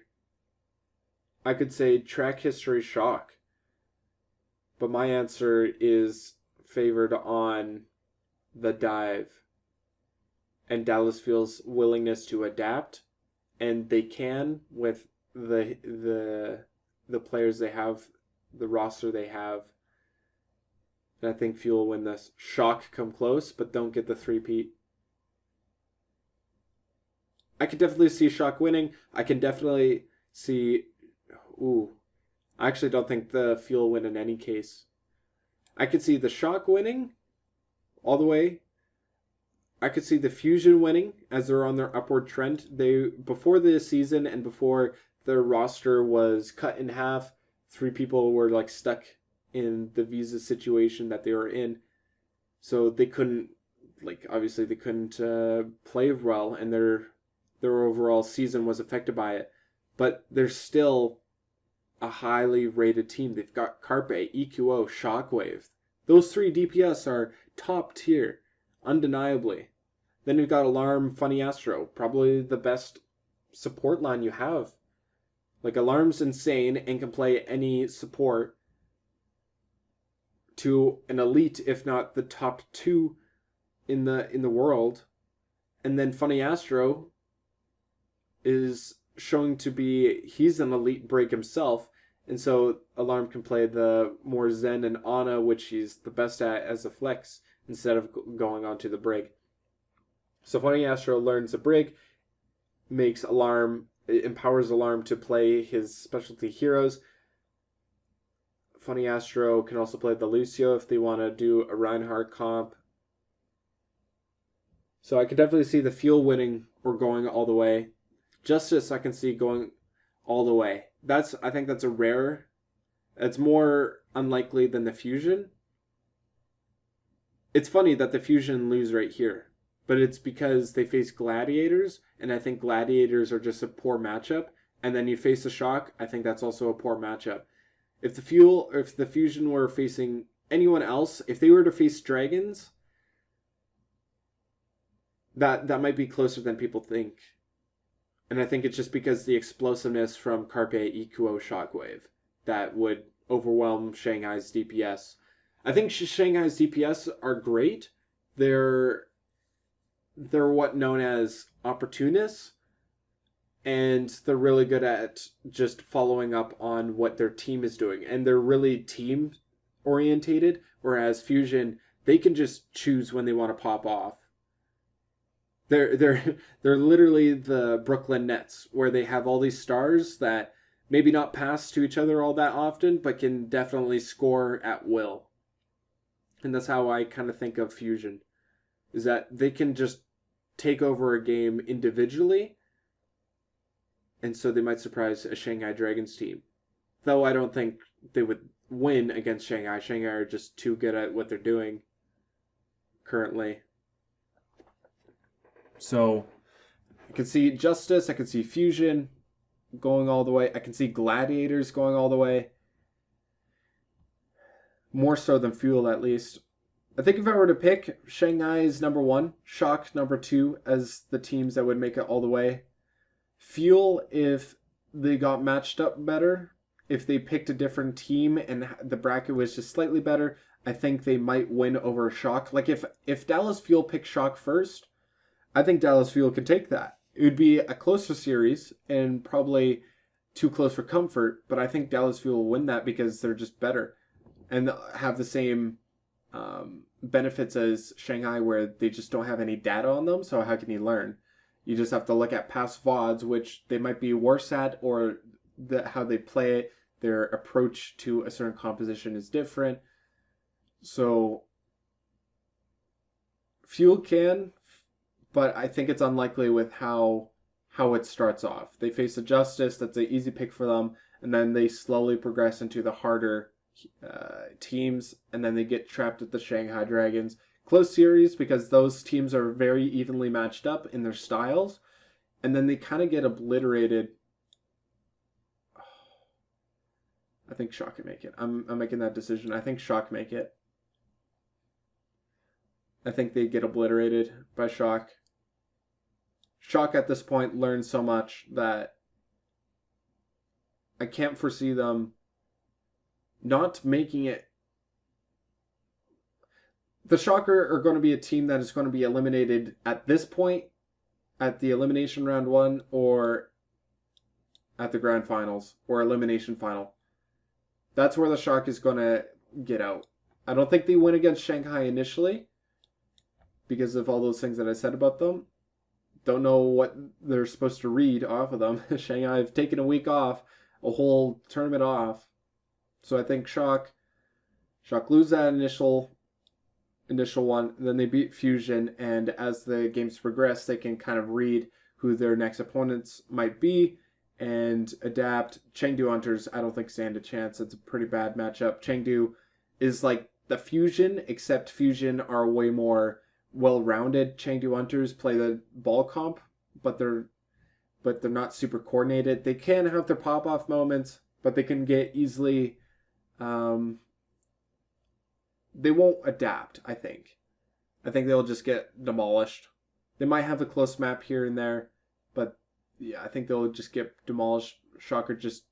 I could say track history shock, but my answer is favored on the dive and Dallas Fuel's willingness to adapt, and they can with the players they have, the roster they have. And I think Fuel will win this. Shock come close, but don't get the three-peat. I could definitely see Shock winning. I can definitely see... Ooh. I actually don't think the Fuel win in any case. I could see the Shock winning all the way. I could see the Fusion winning as they're on their upward trend. They, before the season and before their roster was cut in half, 3 people were like stuck in the visa situation that they were in. So they couldn't, like, obviously they couldn't play well, and their overall season was affected by it. But they're still a highly rated team. They've got Carpe, EQO, Shockwave. Those 3 DPS are top tier, undeniably. Then you've got Alarm, Funny Astro, probably the best support line you have. Like, Alarm's insane and can play any support to an elite, if not the top 2 in the world. And then Funny Astro is showing to be, he's an elite break himself, and so Alarm can play the more Zen and Ana, which he's the best at as a flex, instead of going on to the break. So Funny Astro learns the break, makes Alarm, empowers Alarm to play his specialty heroes. Funny Astro can also play the Lucio if they want to do a Reinhardt comp. So I could definitely see the Fuel winning or going all the way. Justice I can see going all the way. I think that's a rare. It's more unlikely than the Fusion. It's funny that the Fusion lose right here, but it's because they face Gladiators, and I think Gladiators are just a poor matchup. And then you face the Shock, I think that's also a poor matchup. If the Fusion were facing anyone else, if they were to face Dragons, that might be closer than people think. And I think it's just because the explosiveness from Carpe, EQO, Shockwave that would overwhelm Shanghai's DPS. I think Shanghai's DPS are great. They're what known as opportunists, and they're really good at just following up on what their team is doing, and they're really team orientated, whereas Fusion, they can just choose when they want to pop off. They're literally the Brooklyn Nets, where they have all these stars that maybe not pass to each other all that often, but can definitely score at will. And that's how I kind of think of Fusion, is that they can just take over a game individually, and so they might surprise a Shanghai Dragons team. Though I don't think they would win against Shanghai. Shanghai are just too good at what they're doing currently. So I can see Justice, I can see Fusion going all the way. I can see Gladiators going all the way. More so than Fuel, at least. I think if I were to pick, Shanghai is number 1, Shock number 2 as the teams that would make it all the way. Fuel, if they got matched up better, if they picked a different team and the bracket was just slightly better, I think they might win over Shock. Like if Dallas Fuel picked Shock first, I think Dallas Fuel could take that. It would be a closer series and probably too close for comfort, but I think Dallas Fuel will win that because they're just better and have the same benefits as Shanghai, where they just don't have any data on them, so how can you learn? You just have to look at past VODs, which they might be worse at, or how they play it, their approach to a certain composition is different. So Fuel can, but I think it's unlikely with how it starts off. They face a Justice, that's an easy pick for them, and then they slowly progress into the harder teams, and then they get trapped at the Shanghai Dragons. Close series because those teams are very evenly matched up in their styles, and then they kind of get obliterated. I think Shock can make it. I'm making that decision. I think Shock make it. I think they get obliterated by Shock. Shock at this point learned so much that I can't foresee them not making it. The Shocker are going to be a team that is going to be eliminated at this point, at the Elimination Round 1, or at the Grand Finals, or Elimination Final. That's where the Shock is going to get out. I don't think they win against Shanghai initially, because of all those things that I said about them. Don't know what they're supposed to read off of them. Shanghai have taken a week off, a whole tournament off. So I think Shock lose that initial one, then they beat Fusion, and as the games progress, they can kind of read who their next opponents might be and adapt. Chengdu Hunters, I don't think stand a chance. It's a pretty bad matchup. Chengdu is like the Fusion, except Fusion are way more well-rounded. Chengdu Hunters play the ball comp, but they're not super coordinated. They can have their pop-off moments, but they can get easily... they won't adapt, I think. I think they'll just get demolished. They might have a close map here and there, but yeah, I think they'll just get demolished. Shocker just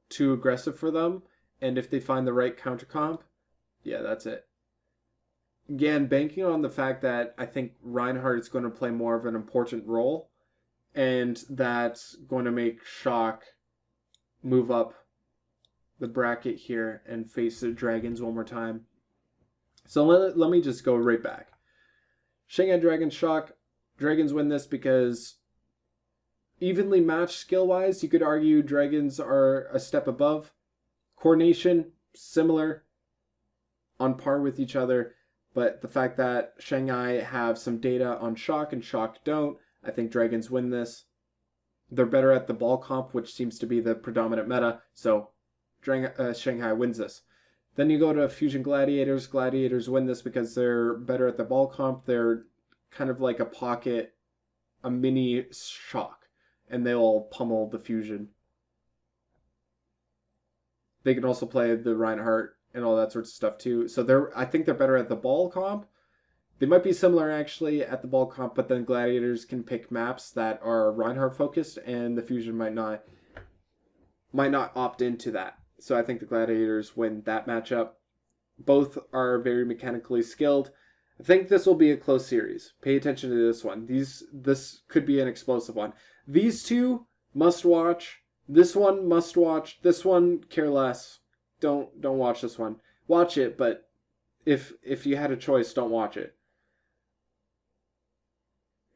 too aggressive for them, and if they find the right counter comp, yeah, that's it. Again, banking on the fact that I think Reinhardt is going to play more of an important role, and that's going to make Shock move up the bracket here and face the Dragons one more time. So let me just go right back. Shanghai Dragons, Shock. Dragons win this because evenly matched skill-wise, you could argue Dragons are a step above. Coordination, similar, on par with each other. But the fact that Shanghai have some data on Shock and Shock don't, I think Dragons win this. They're better at the ball comp, which seems to be the predominant meta. So Shanghai wins this. Then you go to Fusion Gladiators. Gladiators win this because they're better at the ball comp. They're kind of like a mini Shock, and they'll pummel the Fusion. They can also play the Reinhardt and all that sorts of stuff too. So I think they're better at the ball comp. They might be similar actually at the ball comp, but then Gladiators can pick maps that are Reinhardt focused, and the Fusion might not opt into that. So I think the Gladiators win that matchup. Both are very mechanically skilled. I think this will be a close series. Pay attention to this one. This could be an explosive one. These two must watch. This one must watch. This one care less. Don't watch this one. Watch it, but if you had a choice, don't watch it.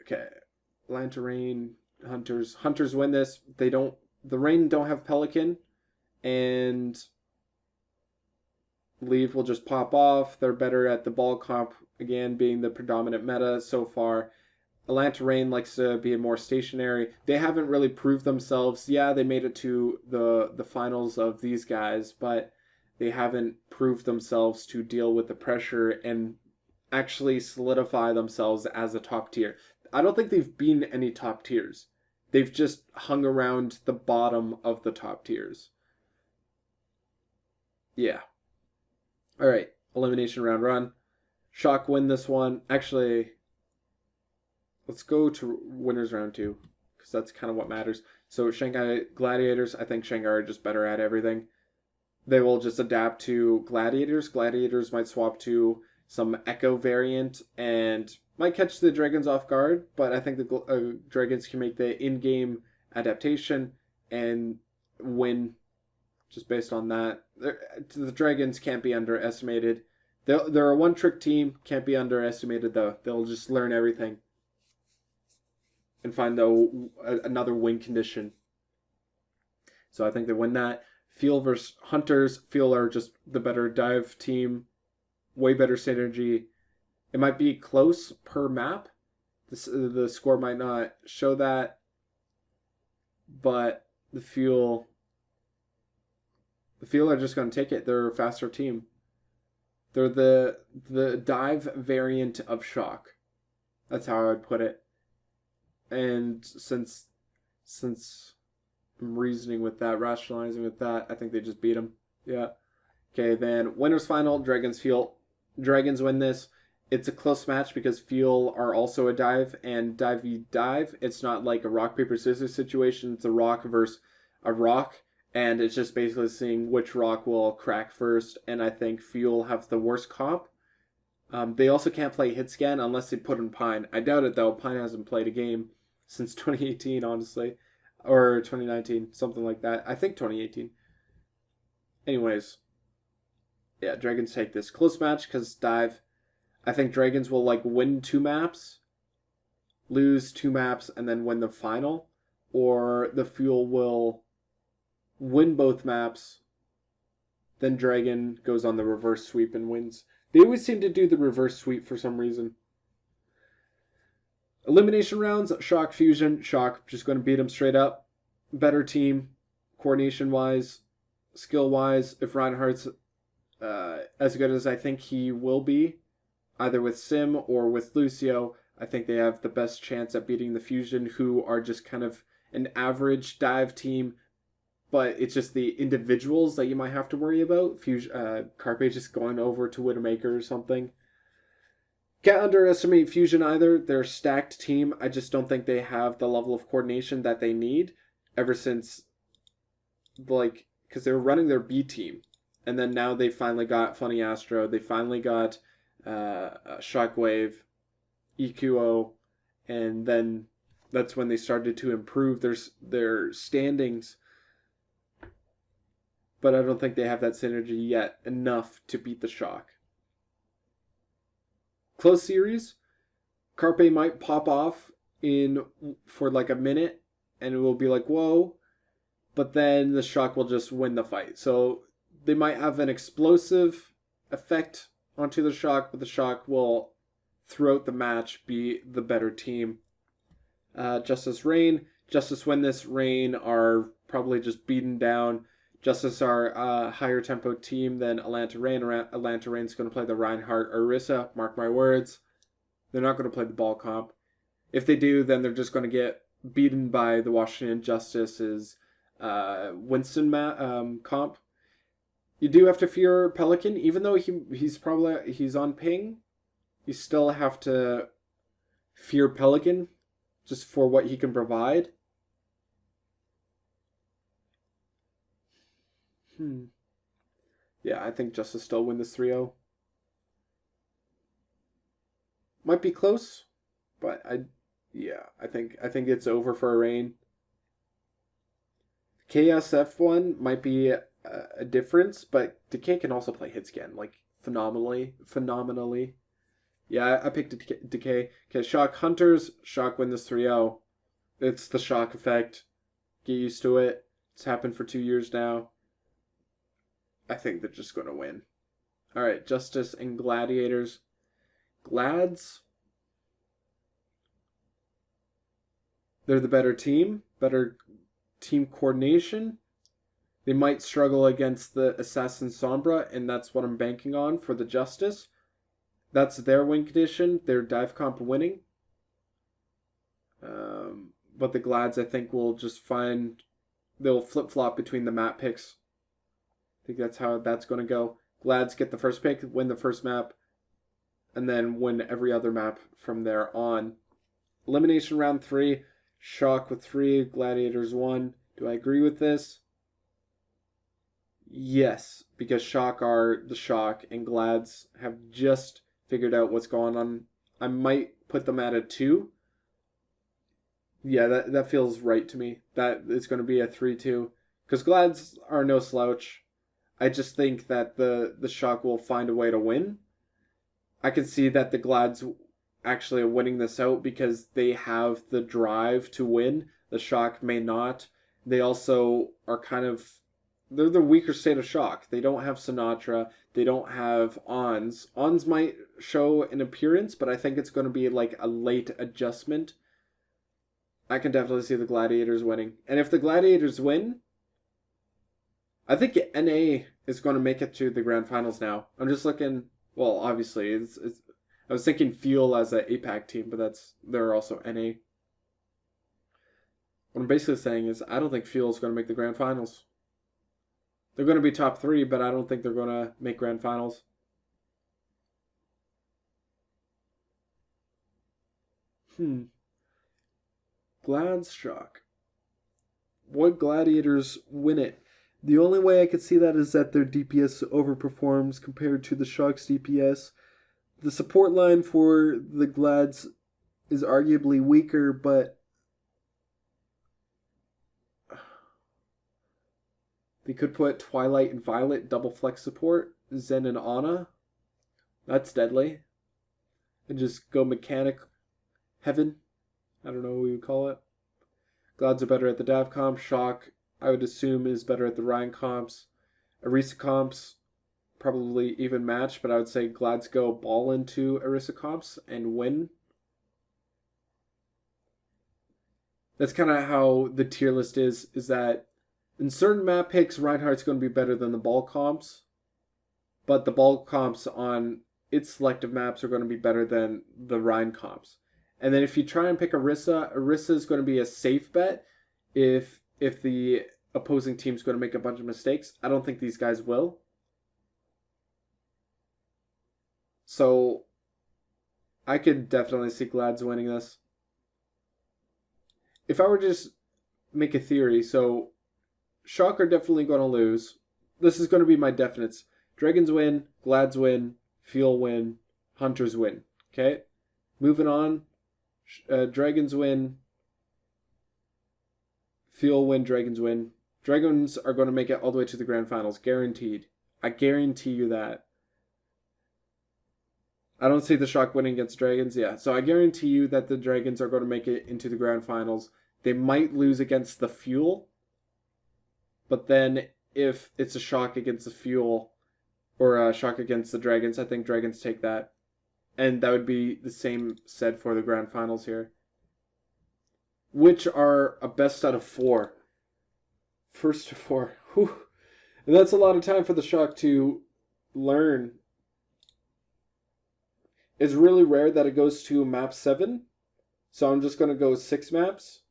Okay. Atlanta Rain, Hunters. Hunters win this. The Rain don't have Pelican, and Leave will just pop off. They're better at the ball comp, again, being the predominant meta so far. Atlanta Rain likes to be more stationary. They haven't really proved themselves. Yeah, they made it to the finals of these guys, but they haven't proved themselves to deal with the pressure and actually solidify themselves as a top tier. I don't think they've been any top tiers. They've just hung around the bottom of the top tiers. Yeah. All right. Elimination round run. Shock win this one. Actually, let's go to winners round 2, because that's kind of what matters. So Shanghai Gladiators, I think Shanghai are just better at everything. They will just adapt to Gladiators. Gladiators might swap to some Echo variant and might catch the Dragons off guard, but I think the Dragons can make the in-game adaptation and win just based on that. The Dragons can't be underestimated. They're a one-trick team, can't be underestimated though. They'll just learn everything and find another win condition. So I think they win that. Fuel versus Hunters. Fuel are just the better dive team. Way better synergy. It might be close per map. The score might not show that. But the Fuel are just going to take it. They're a faster team. They're the dive variant of Shock. That's how I would put it. And since I'm reasoning with that, rationalizing with that, I think they just beat them. Yeah. Okay, then winners final, Dragons Fuel. Dragons win this. It's a close match because Fuel are also a dive, and dive v dive. It's not like a rock, paper, scissors situation. It's a rock versus a rock, and it's just basically seeing which rock will crack first, and I think Fuel have the worst comp. They also can't play hit scan unless they put in Pine. I doubt it, though. Pine hasn't played a game since 2018, honestly. Or 2019, something like that. I think 2018. Anyways. Yeah, Dragons take this. Close match because dive. I think Dragons will like win 2 maps, lose 2 maps, and then win the final. Or the Fuel will win both maps, then Dragon goes on the reverse sweep and wins. They always seem to do the reverse sweep for some reason. Elimination rounds, Shock Fusion. Shock just going to beat them straight up. Better team, coordination-wise, skill-wise. If Reinhardt's as good as I think he will be, either with Sim or with Lucio, I think they have the best chance at beating the Fusion, who are just kind of an average dive team, but it's just the individuals that you might have to worry about. Carpe just going over to Widowmaker or something. Can't underestimate Fusion either. They're a stacked team. I just don't think they have the level of coordination that they need ever since, like, because they were running their B team. And then now they finally got Funny Astro. They finally got Shockwave, EQO, and then that's when they started to improve their standings. But I don't think they have that synergy yet enough to beat the Shock. Close series. Carpe might pop off for like a minute, and it will be like, whoa. But then the Shock will just win the fight. So they might have an explosive effect onto the Shock, but the Shock will, throughout the match, be the better team. Justice Reign. Justice win this. Reign are probably just beaten down. Justice are a higher tempo team than Atlanta Reign. Atlanta Reign's going to play the Reinhardt Erisa. Mark my words. They're not going to play the ball comp. If they do, then they're just going to get beaten by the Washington Justice's Winston comp. You do have to fear Pelican, even though he's on ping. You still have to fear Pelican just for what he can provide. Yeah, I think Justice still win this 3-0. Might be close, but I think it's over for a Reign. KSF one might be a difference, but Decay can also play hit scan like phenomenally. Yeah, I picked Decay. Okay, Shock Hunters. Shock win this 3-0. It's the Shock effect. Get used to it. It's happened for 2 years now. I think they're just going to win. All right, Justice and Gladiators. Glads. They're the better team coordination. They might struggle against the Assassin Sombra, and that's what I'm banking on for the Justice. That's their win condition. Their dive comp winning. But the Glads, I think, will just they'll flip-flop between the map picks. I think that's how that's going to go. Glads get the first pick, win the first map, and then win every other map from there on. Elimination round 3. Shock with 3, Gladiators 1. Do I agree with this? Yes, because Shock are the Shock, and Glads have just figured out what's going on. I might put them at a 2. Yeah, that feels right to me. That it's going to be a 3-2. Because Glads are no slouch. I just think that the Shock will find a way to win. I can see that the Glads actually are winning this out because they have the drive to win. The Shock may not. They also are they're the weaker state of Shock. They don't have Sinatra. They don't have Ons. Ons might show an appearance, but I think it's going to be like a late adjustment. I can definitely see the Gladiators winning. And if the Gladiators win, I think NA is going to make it to the grand finals now. I'm just looking Well, obviously, it's I was thinking Fuel as an APAC team, but they're also NA. What I'm basically saying is I don't think Fuel is going to make the grand finals. They're going to be top 3, but I don't think they're going to make grand finals. Glad's Shock. What Gladiators win it? The only way I could see that is that their DPS overperforms compared to the Shock's DPS. The support line for the Glads is arguably weaker, but they could put Twilight and Violet double flex support, Zen and Ana. That's deadly. And just go mechanic heaven. I don't know what we would call it. Glads are better at the Dav comp. Shock, I would assume, is better at the Ryan comps. Erisa comps, probably even match, but I would say Glads go ball into Erisa comps and win. That's kind of how the tier list is that in certain map picks, Reinhardt's going to be better than the ball comps, but the ball comps on its selective maps are going to be better than the Ryan comps. And then if you try and pick Erisa is going to be a safe bet if the opposing team's going to make a bunch of mistakes. I don't think these guys will. So I could definitely see Glads winning this. If I were to just make a theory, so Shock are definitely going to lose. This is going to be my definites. Dragons win, Glads win, Fuel win, Hunters win. Okay? Moving on. Dragons win. Fuel win, Dragons win. Dragons are going to make it all the way to the grand finals. Guaranteed. I guarantee you that. I don't see the Shock winning against Dragons. Yeah, so I guarantee you that the Dragons are going to make it into the grand finals. They might lose against the Fuel. But then if it's a Shock against the Fuel or a Shock against the Dragons, I think Dragons take that. And that would be the same said for the grand finals here. Which are a best out of 4. First to 4. Whew. And that's a lot of time for the Shock to learn. It's really rare that it goes to map 7. So I'm just going to go 6 maps.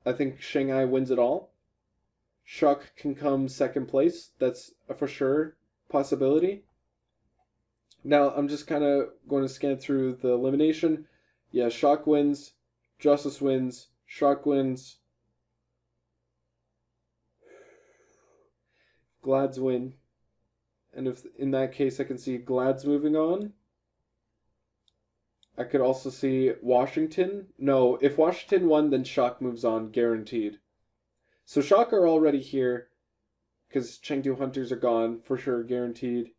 I think Shanghai wins it all. Shock can come second place. That's a for sure possibility. Now, I'm just kind of going to scan through the elimination. Yeah, Shock wins. Justice wins. Shock wins. Glads win. And if in that case I can see Glads moving on. I could also see Washington. No, if Washington won, then Shock moves on, guaranteed. So Shock are already here, because Chengdu Hunters are gone, for sure, guaranteed.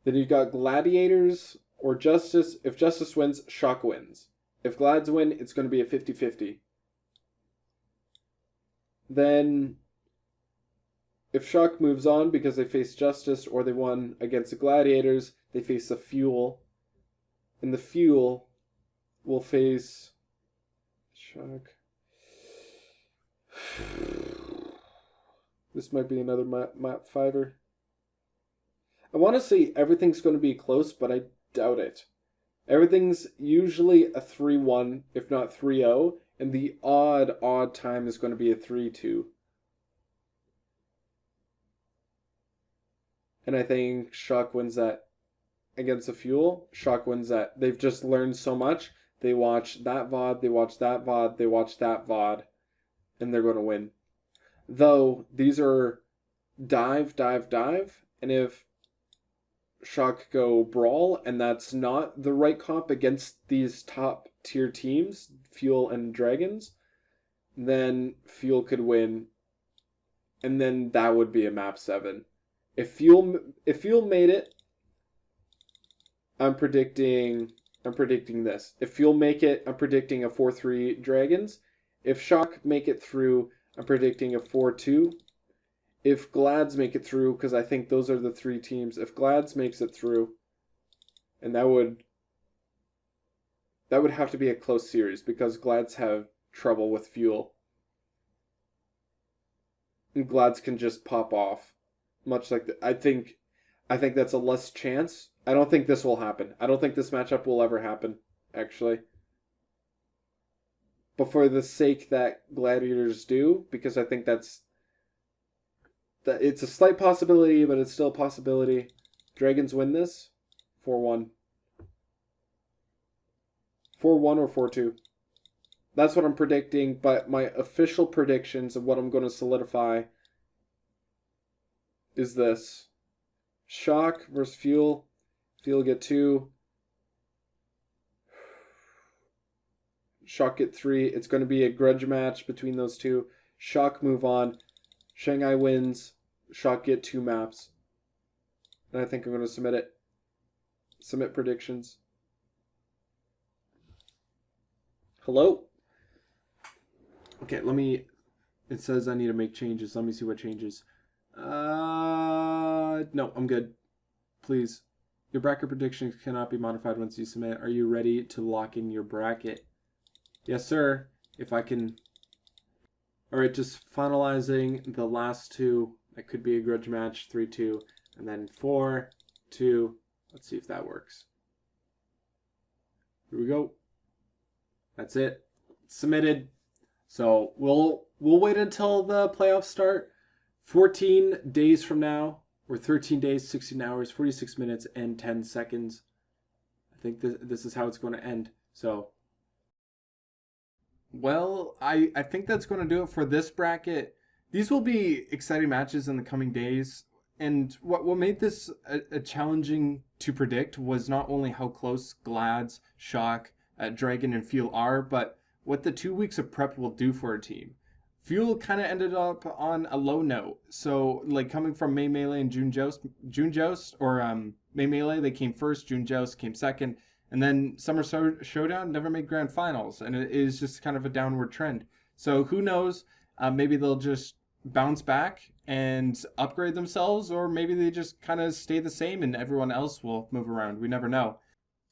Then you've got Gladiators or Justice. If Justice wins, Shock wins. If Glads win, it's going to be a 50-50. Then, if Shock moves on because they face Justice or they won against the Gladiators, they face the Fuel. And the Fuel will face Shock. This might be another map fiver. I want to say everything's going to be close, but I doubt it. Everything's usually a 3-1, if not 3-0, and the odd time is going to be a 3-2. And I think Shock wins that against the Fuel. Shock wins that. They've just learned so much. They watch that VOD, they watch that VOD, they watch that VOD, and they're going to win. Though, these are dive, and if Shock go Brawl, and that's not the right comp against these top tier teams, Fuel and Dragons, then Fuel could win, and then that would be a map 7. If Fuel made it, I'm predicting this. If Fuel make it, I'm predicting a 4-3 Dragons. If Shock make it through, I'm predicting a 4-2. If Glads make it through, because I think those are the 3 teams. If Glads makes it through, and that would have to be a close series because Glads have trouble with Fuel. And Glads can just pop off. Much like I think I think that's a less chance. I don't think this will happen. I don't think this matchup will ever happen, actually. But for the sake that Gladiators do, because I think that it's a slight possibility, but it's still a possibility. Dragons win this 4-1. 4-1 or 4-2. That's what I'm predicting, but my official predictions of what I'm going to solidify is this. Shock versus Fuel. Fuel get 2. Shock get 3. It's going to be a grudge match between those two. Shock move on. Shanghai wins. Shock get 2 maps. And I think I'm going to submit it. Submit predictions. Hello? Okay, it says I need to make changes. Let me see what changes. No, I'm good. Please. Your bracket predictions cannot be modified once you submit. Are you ready to lock in your bracket? Yes, sir. If I can... Alright, just finalizing the last 2. That could be a grudge match. 3-2. And then 4-2. Let's see if that works. Here we go. That's it. Submitted. So we'll wait until the playoffs start. 14 days from now, or 13 days, 16 hours, 46 minutes, and 10 seconds. I think this is how it's going to end. So, well, I think that's going to do it for this bracket. These will be exciting matches in the coming days. And what made this a challenging to predict was not only how close Glads, Shock, Dragon, and Fuel are, but what the 2 weeks of prep will do for a team. Fuel kind of ended up on a low note. So, like, coming from May Melee and June Joust, or May Melee, they came first, June Joust came second, and then Summer Showdown never made grand finals, and it is just kind of a downward trend. So, who knows? Maybe they'll just bounce back and upgrade themselves, or maybe they just kind of stay the same and everyone else will move around. We never know.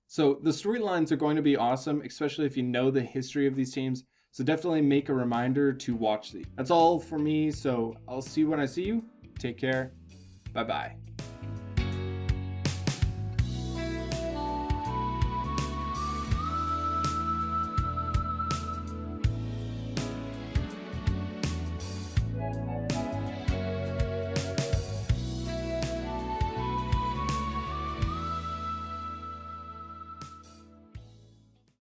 So the storylines are going to be awesome, especially if you know the history of these teams. So definitely make a reminder to watch these. That's all for me, so I'll see you when I see you. Take care. Bye-bye.